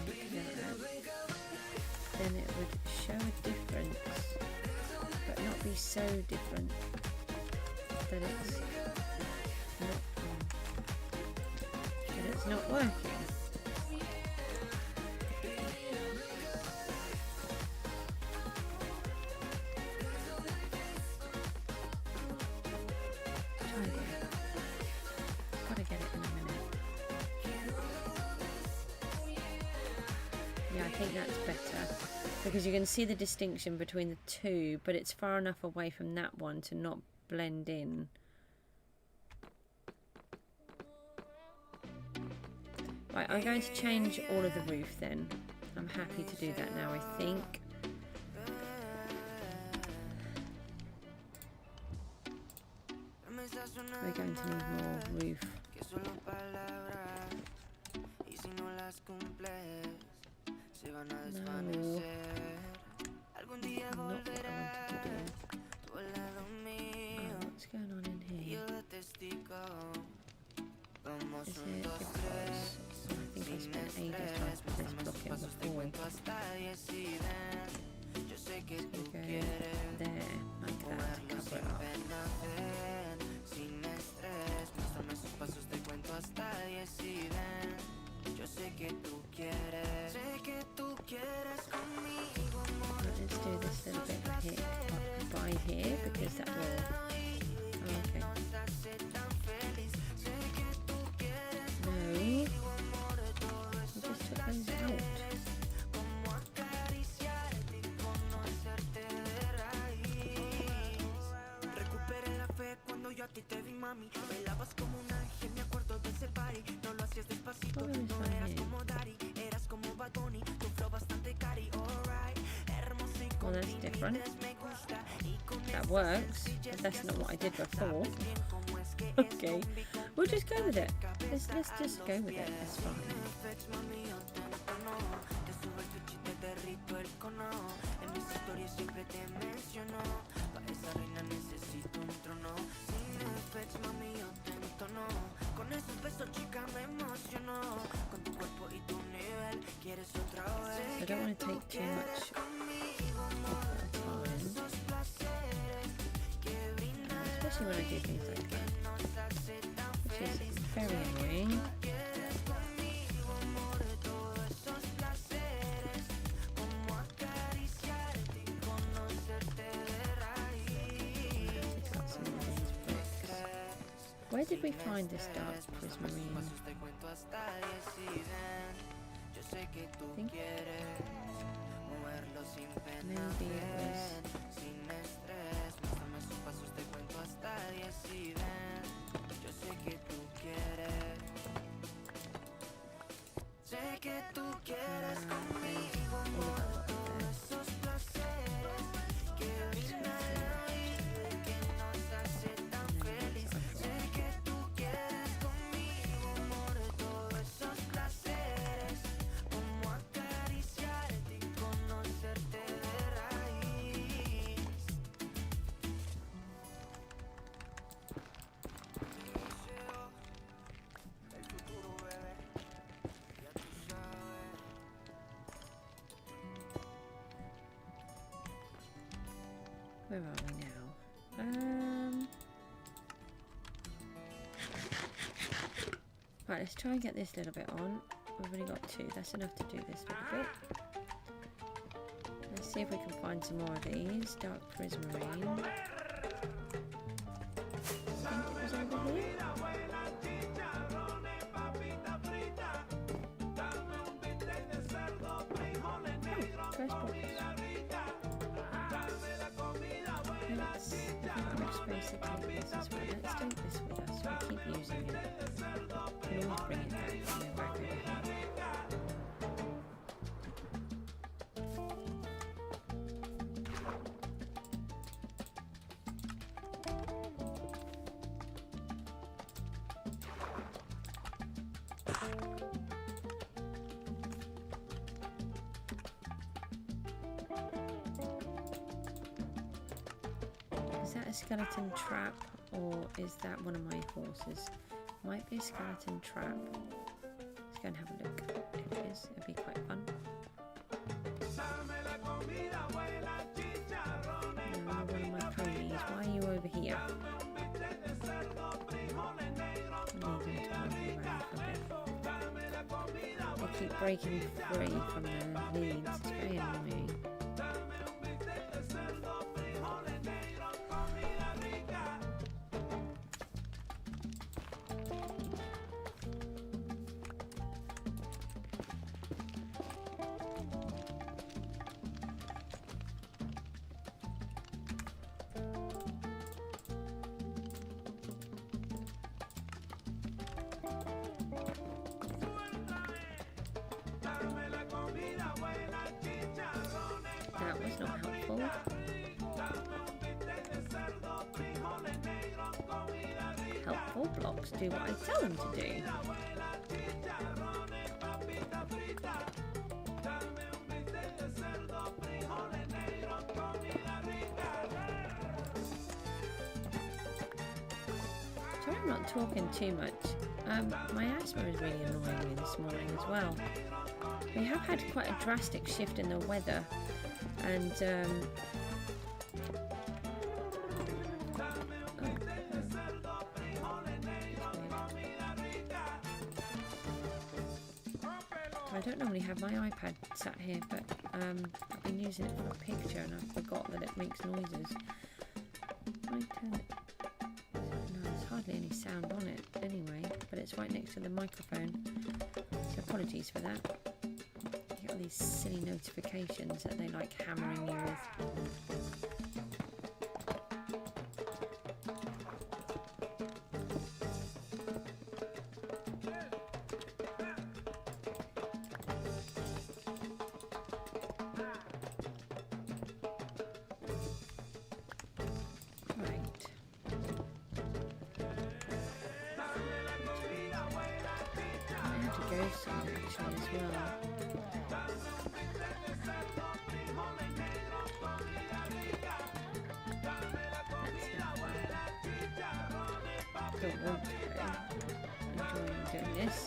Like that, then it would show a difference, but not be so different that it's not working. Gotta get it in a minute. Yeah, I think that's better, because you can see the distinction between the two, but it's far enough away from that one to not blend in. Right, I'm going to change all of the roof then. I'm happy to do that now, I think. We're going to need more roof. No. Not what I wanted to do. Oh, what's going on in here? Is it because I think I spent ages trying to put this block in before. So we go there, like that, to cover it up. Right, let's do this little bit here, by here, because that will... Oh, okay. No. We just took those out. Well, that's different. That works, but that's not what I did before. Okay, we'll just go with it. Let's just go with it. That's fine. I don't want to take too much off the time, especially when I do things like that, which is very annoying. Where did we find this dark prismarine? I think maybe it was... Where are we now? Right, let's try and get this little bit on. We've only got 2. That's enough to do this little bit. Let's see if we can find some more of these. Dark prismarine. I think it was over here. Oh, first box. Basically this as well. Let's take this with us. We keep using it. We can always bring it back when we're back over here. Is that a skeleton trap, or is that one of my horses? Might be a skeleton trap. Let's go and have a look. If it is, it'd be quite fun. No, one of my ponies. Why are you over here? I need them to run around for a bit. They keep breaking free from the leads. It's very annoying. That was not helpful. Helpful blocks do what I tell them to do. Sorry, I'm not talking too much. My asthma is really annoying me this morning as well. We have had quite a drastic shift in the weather, and I don't normally have my iPad sat here, but I've been using it for a picture and I forgot that it makes noises. I turn it. No, there's hardly any sound on it anyway, but it's right next to the microphone, so apologies for that. You get all these silly notifications that they like hammering you with. Don't want to go. Enjoying doing this.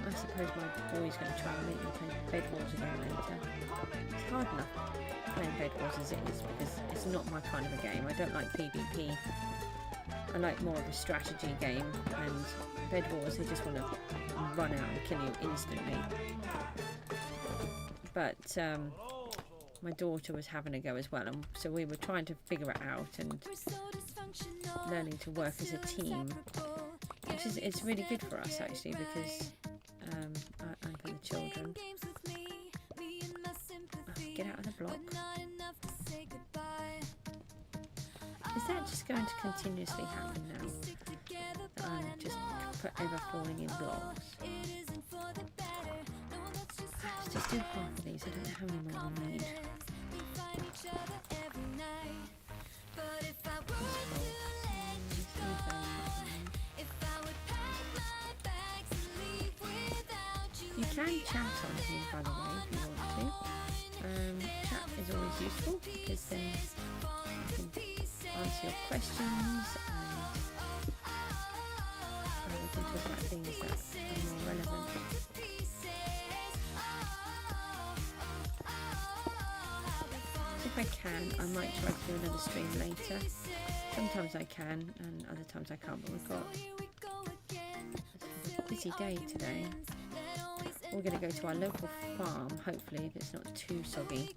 I suppose my boy's going to try and make me play Bed Wars again later. It's hard enough playing Bed Wars as it is because it's not my kind of a game. I don't like PvP. I like more of a strategy game, and Bed Wars, they just want to run out and kill you instantly. But my daughter was having a go as well, and so we were trying to figure it out and learning to work as a team, which is it's really good for us actually because and for the children. Oh, get out of the block. Is that just going to continuously happen now? That I'm just forever falling in blocks. Let's just do half of these. I don't know how many more we need. You can chat on here, by the way, if you want to. Chat is always useful because then you can answer your questions and we can talk about things that are more relevant. If I can, I might try to do another stream later. Sometimes I can and other times I can't, but we've got a busy day today. We're going to go to our local farm, hopefully, if it's not too soggy,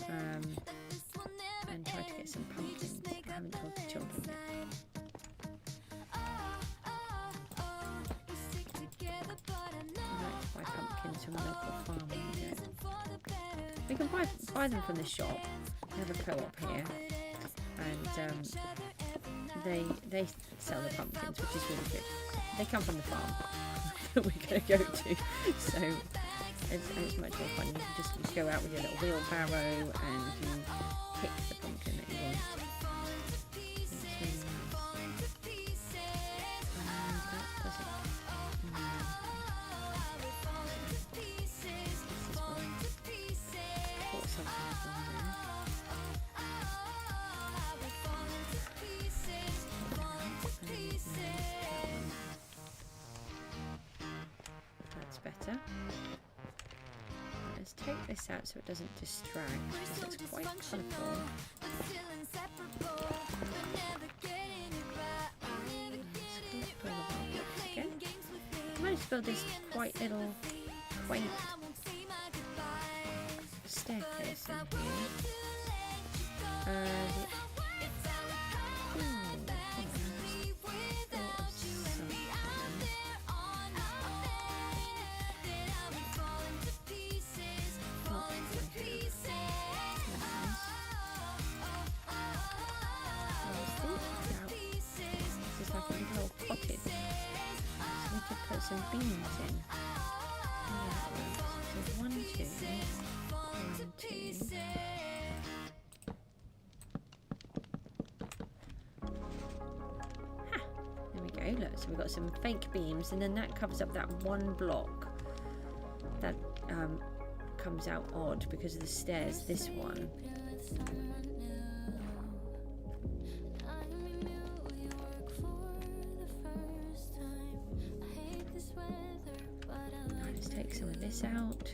and try to get some pumpkins. I haven't told the children yet. I like to buy pumpkins from a local farm. We can buy them from the shop. We have a co-op here, and they sell the pumpkins, which is really good. They come from the farm that we're going to go to, so it's much more fun. You can just go out with your little wheelbarrow and you pick the pumpkin that you want. It's really nice. That doesn't. This is one. Put something on there. That's better. Let's take this out so it doesn't distract because it's quite colourful. I managed to build this quite little quaint staircase in here. Some beans in. So 1, 2, 1, 2. Ha! There we go. Look, so we've got some fake beams, and then that covers up that one block that comes out odd because of the stairs. This one, Let's take some of this out.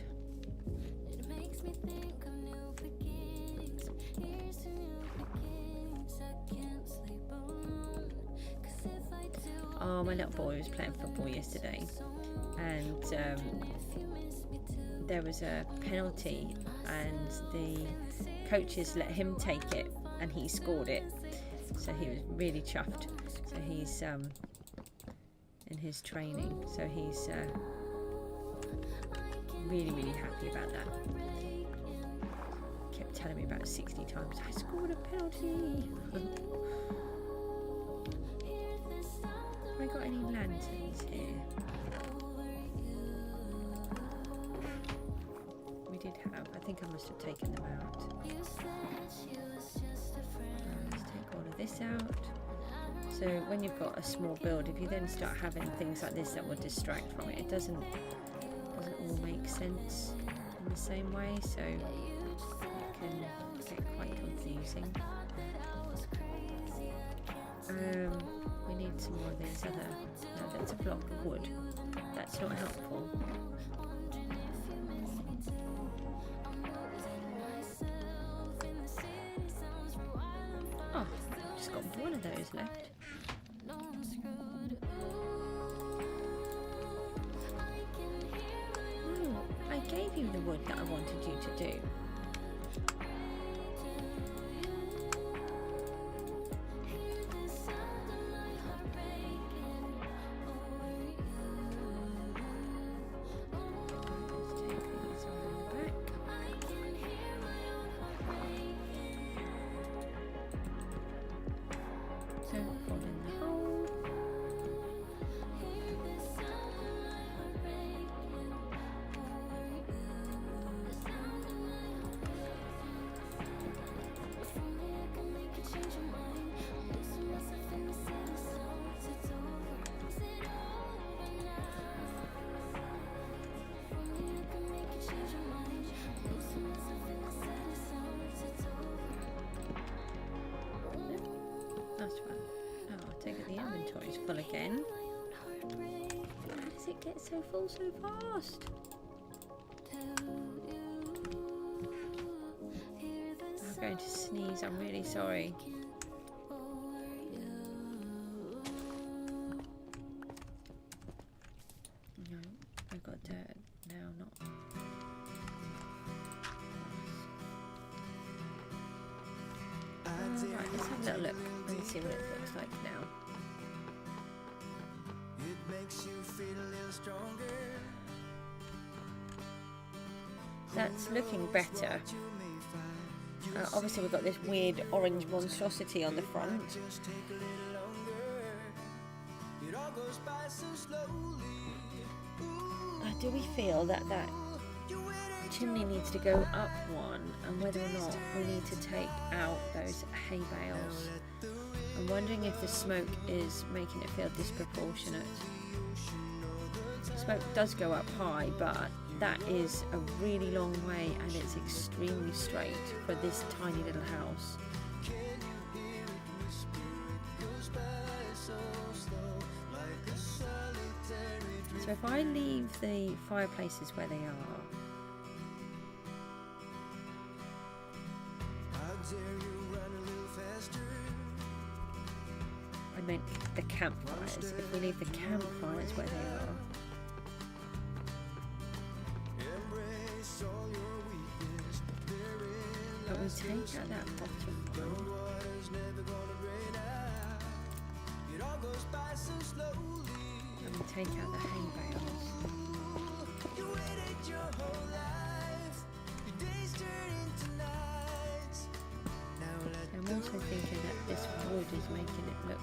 Oh, my little boy was playing football yesterday, and there was a penalty, and the coaches let him take it, and he scored it. So he was really chuffed. So he's in his training, so he's really happy about that. Kept telling me about it 60 times. I scored a penalty. Have I got any lanterns here? We did have. I think I must have taken them out. Let's take all of this out. So when you've got a small build, if you then start having things like this that will distract from it, it doesn't all make sense in the same way. So it can get quite confusing. We need some more of these other. No, that's a block of wood. That's not helpful. Oh, I've just got one of those left. Oh, I gave you the wood that I wanted you to do. That's fun. Oh, I take it the inventory's full again. How does it get so full so fast? I'm going to sneeze, I'm really sorry. No, I've got dirt now, not... Right, let's have a little look and see what it looks like now. It makes you feel a little stronger. That's looking better. Obviously we've got this weird orange monstrosity on the front. Just take a little longer. It all goes by so slowly. Do we feel that that chimney needs to go up one, and whether or not we need to take out those hay bales? I'm wondering if the smoke is making it feel disproportionate. Smoke does go up high, but that is a really long way and it's extremely straight for this tiny little house. So if I leave the fireplaces where they are, I meant the campfires. If we leave the campfires where they are, but we take out that bottom one. And we take out the hay bales. I'm also thinking that this wood is making it look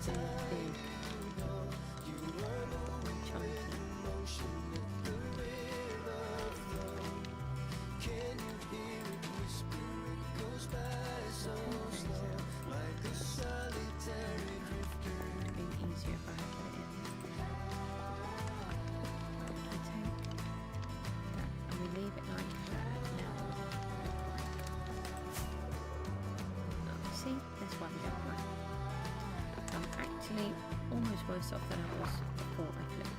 so big and chunky. Easier if I had it in. We take that and we leave it like that. was worse off than I was before I flew.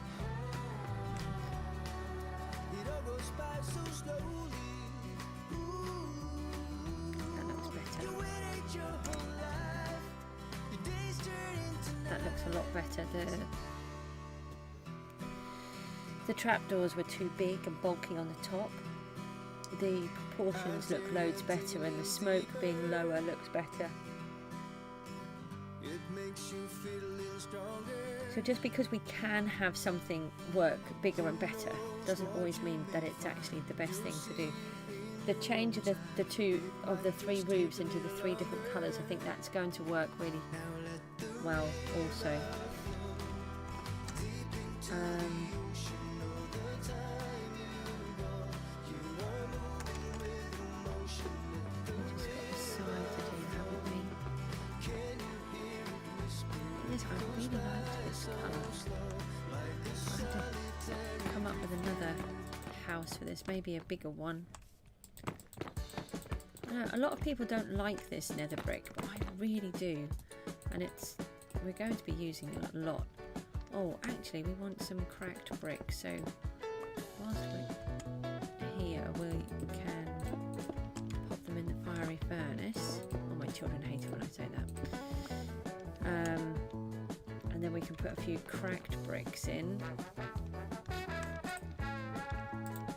That looks better. That looks a lot better. The trapdoors were too big and bulky on the top. The proportions look loads better, and the smoke being lower looks better. So just because we can have something work bigger and better doesn't always mean that it's actually the best thing to do. The change of the three roofs into the three different colours, I think that's going to work really well also. I really like this colour. I'll have to come up with another house for this, maybe a bigger one. I know, a lot of people don't like this nether brick, but I really do, and we're going to be using it a lot. Oh, actually, we want some cracked brick, so whilst we're here, we can pop them in the fiery furnace. Oh, my children hate it when I say that. And then we can put a few cracked bricks in.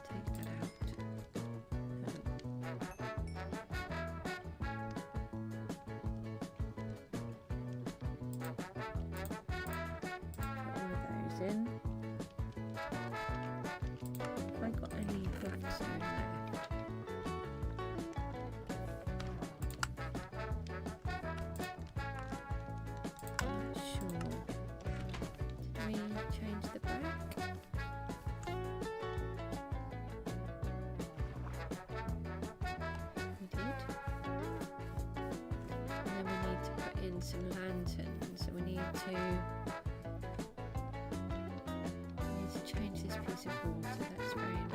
Take that out. Put all of those in. Have I got any blackstone left? Change the back. We did. And then we need to put in some lanterns. So we need to change this piece of water. That's very annoying.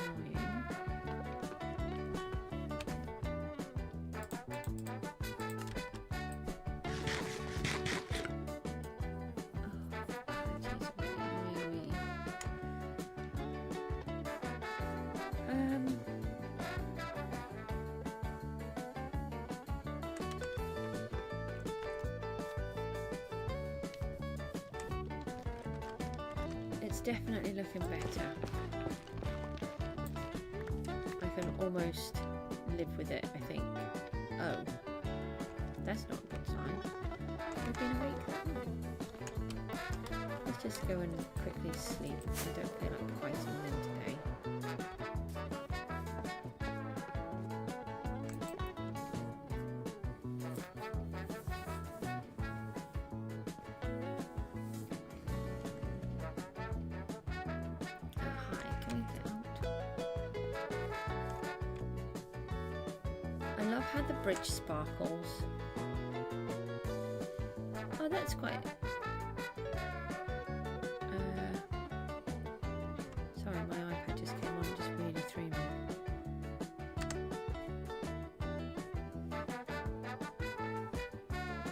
It's definitely looking better. I can almost live with it, I think. Oh, that's not a good sign. We've been awake that long. Let's just go and quickly sleep. I don't feel like fighting them today. I love how the bridge sparkles. Oh, that's quite... sorry, my iPad just came on and just really threw me.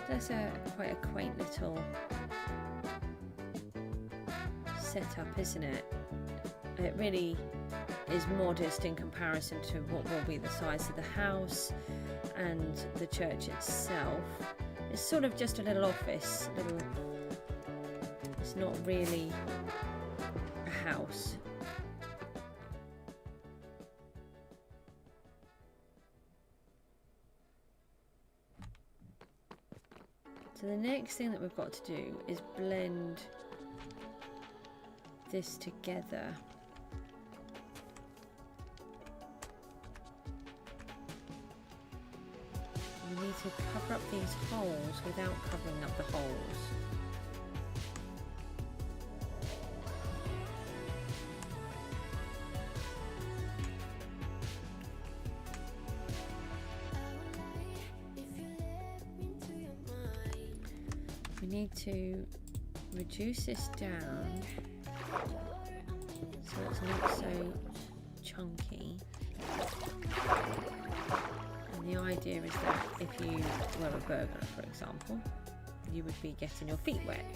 That's quite a quaint little setup, isn't it? It really is modest in comparison to what will be the size of the house and the church itself. It's sort of just a little office, it's not really a house. So the next thing that we've got to do is blend this together. We need to cover up these holes without covering up the holes. We need to reduce this down so it's not so chunky. And the idea is that if you were a burglar, for example, you would be getting your feet wet.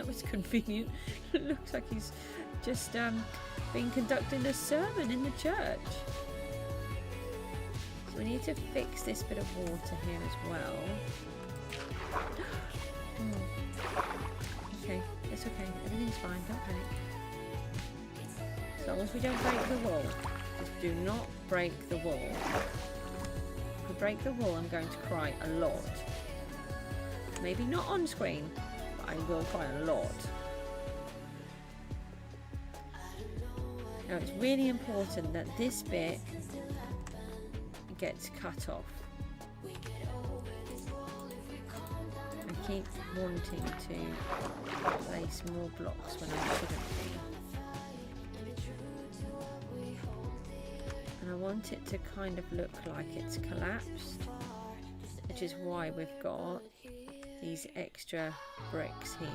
That was convenient. It looks like he's just been conducting a sermon in the church. So we need to fix this bit of water here as well. Okay, it's okay. Everything's fine. Don't panic. As long as we don't break the wall. Just do not break the wall. If we break the wall, I'm going to cry a lot. Maybe not on screen, but I will cry a lot. Now it's really important that this bit gets cut off. I keep wanting to place more blocks when I shouldn't be. And I want it to kind of look like it's collapsed, which is why we've got these extra bricks here.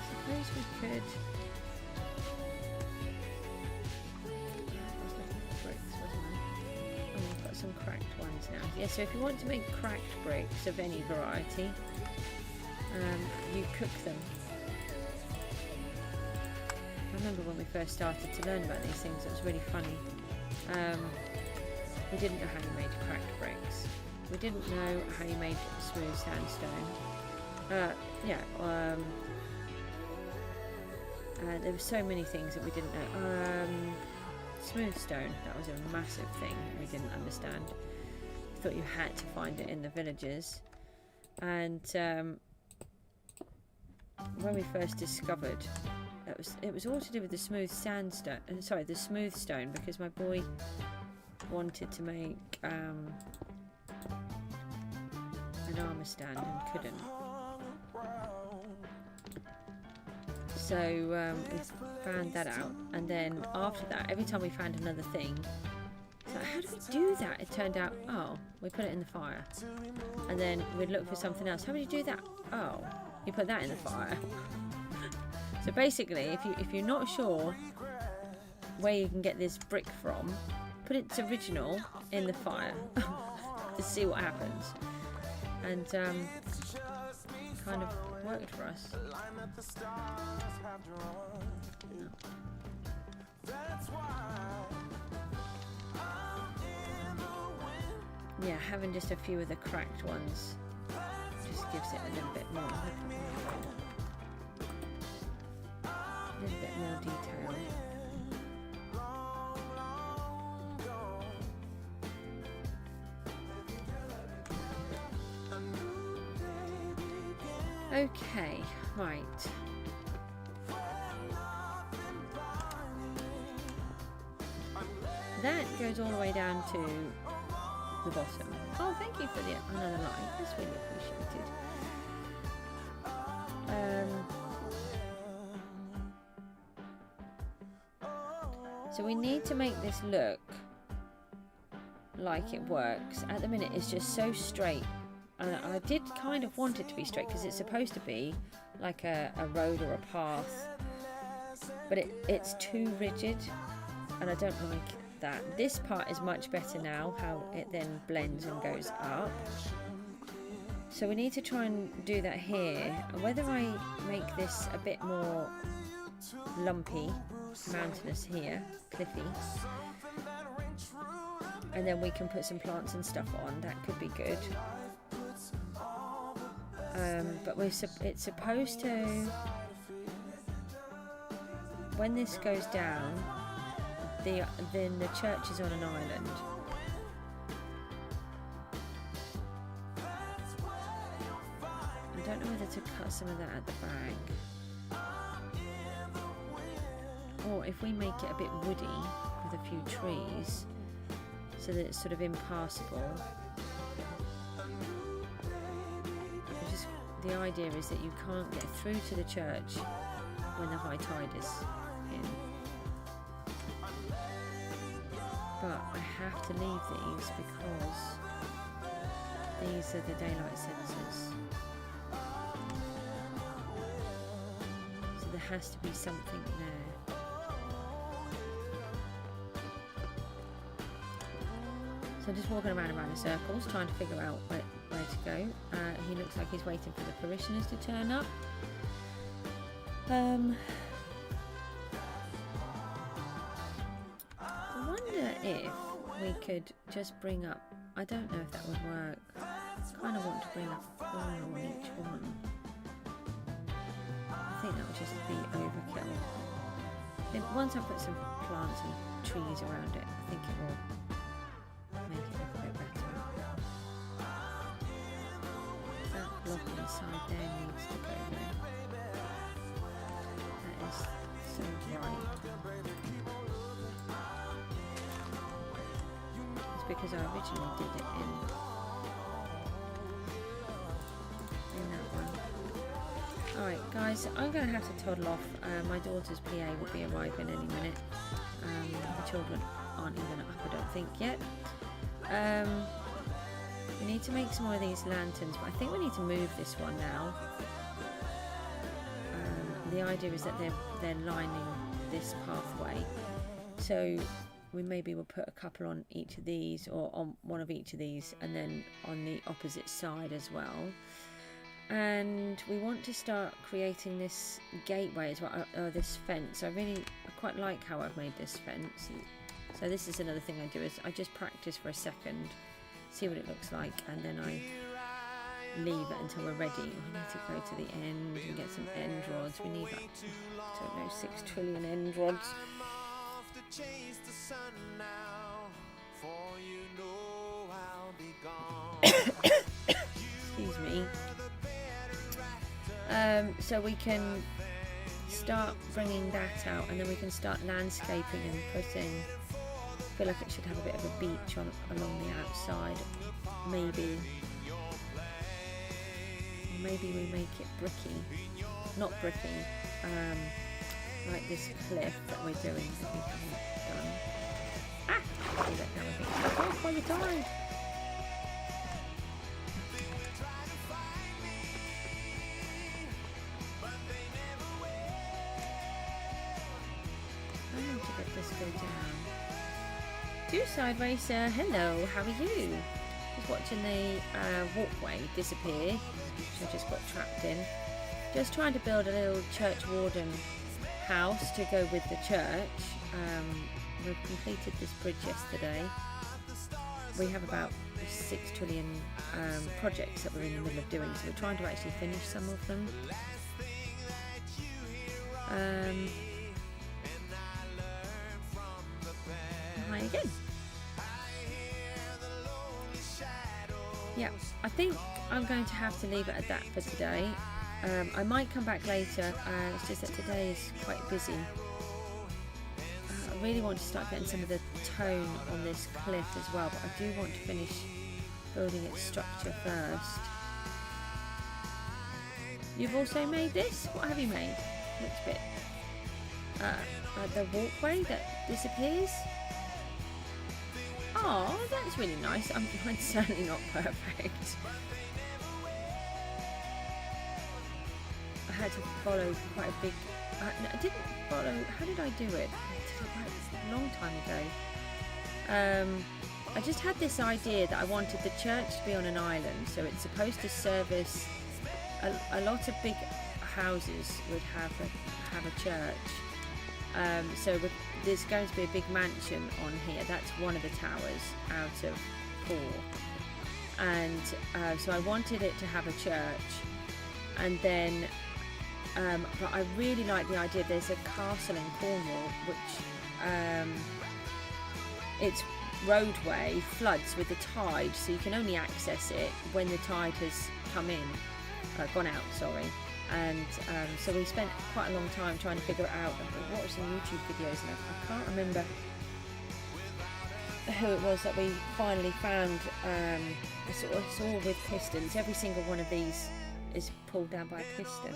Suppose we could. Some cracked ones now. Yeah, so if you want to make cracked bricks of any variety, you cook them. I remember when we first started to learn about these things, it was really funny. We didn't know how you made cracked bricks. We didn't know how you made smooth sandstone. There were so many things that we didn't know. Smooth stone, that was a massive thing we didn't understand. Thought you had to find it in the villages. And when we first discovered it was all to do with the smooth sandstone, sorry, the smooth stone, because my boy wanted to make an armour stand and couldn't. So we found that out, and then after that, every time we found another thing, it's like, how do we do that? It turned out, oh, we put it in the fire, and then we'd look for something else. How do you do that? Oh, you put that in the fire. So basically, if you're not sure where you can get this brick from, put its original in the fire to see what happens, and kind of worked for us. Yeah, having just a few of the cracked ones just gives it a little bit more. A little bit more detail. Okay, right. That goes all the way down to the bottom. Oh, thank you for another like. That's really appreciated. So we need to make this look like it works. At the minute, it's just so straight. And I did kind of want it to be straight because it's supposed to be like a road or a path, but it's too rigid, and I don't like that. This part is much better now, how it then blends and goes up. So we need to try and do that here. Whether I make this a bit more lumpy, mountainous here, cliffy, and then we can put some plants and stuff on, that could be good. But it's supposed to, when this goes down, then the church is on an island. I don't know whether to cut some of that at the back, or if we make it a bit woody with a few trees so that it's sort of impassable. The idea is that you can't get through to the church when the high tide is in. But I have to leave these because these are the daylight sensors. So there has to be something there. So I'm just walking around in circles, trying to figure out where to go. He looks like he's waiting for the parishioners to turn up. I wonder if we could just bring up, I don't know if that would work. I kind of want to bring a corner on each one. I think that would just be overkill. Once I put some plants and trees around it, I think it will make it look a bit better. That block inside there needs to go there. That is so bright. It's because I originally did it in that one. Alright guys, I'm going to have to toddle off. My daughter's PA will be arriving any minute. The children aren't even up, I don't think, yet. We need to make some more of these lanterns, but I think we need to move this one now. The idea is that they're lining this pathway, so we maybe will put a couple on each of these, or on one of each of these, and then on the opposite side as well. And we want to start creating this gateway as well, this fence. I quite like how I've made this fence. So this is another thing I do, is I just practice for a second, see what it looks like, and then I leave it until we're ready. We need to go to the end and get some end rods. We need like, I don't know, 6 trillion end rods. Excuse me. So we can start bringing that out, and then we can start landscaping and putting, I feel like it should have a bit of a beach along the outside, maybe we make it bricky, not bricky, like this cliff that we're doing that we haven't done. I'll do that now, I think. Oh, by the time! I need to get this go down. Side Racer, hello, how are you? Just watching the walkway disappear, which I just got trapped in. Just trying to build a little church warden house to go with the church. We've completed this bridge yesterday. We have about 6 trillion projects that we're in the middle of doing, so we're trying to actually finish some of them. Hi again. Yeah, I think I'm going to have to leave it at that for today. I might come back later, it's just that today is quite busy. I really want to start getting some of the tone on this cliff as well, but I do want to finish building its structure first. You've also made this? What have you made? Looks a bit... the walkway that disappears? Oh, that's really nice. Mine's certainly not perfect. I had to follow quite a big... I didn't follow... How did I do it? I did it quite a long time ago. I just had this idea that I wanted the church to be on an island, so it's supposed to service... A lot of big houses would have a church. So there's going to be a big mansion on here. That's one of the towers out of 4. And so I wanted it to have a church. And then, but I really like the idea. There's a castle in Cornwall, which its roadway floods with the tide, so you can only access it when the tide has gone out, sorry. And so we spent quite a long time trying to figure it out. I watched some YouTube videos and I can't remember who it was that we finally found. It's all with pistons. Every single one of these is pulled down by a piston.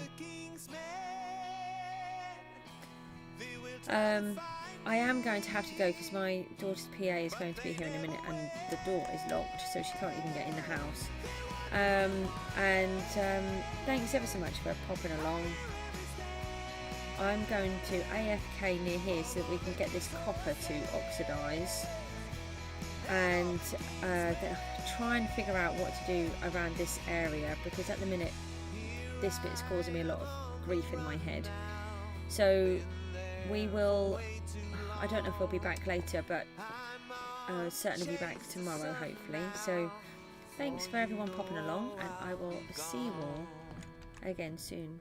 I am going to have to go because my daughter's PA is going to be here in a minute and the door is locked, so she can't even get in the house. Thanks ever so much for popping along. I'm going to AFK near here so that we can get this copper to oxidise. and try and figure out what to do around this area, because at the minute this bit is causing me a lot of grief in my head. So we will, I don't know if we'll be back later, but certainly be back tomorrow hopefully. So thanks for everyone popping along, and I will see you all again soon.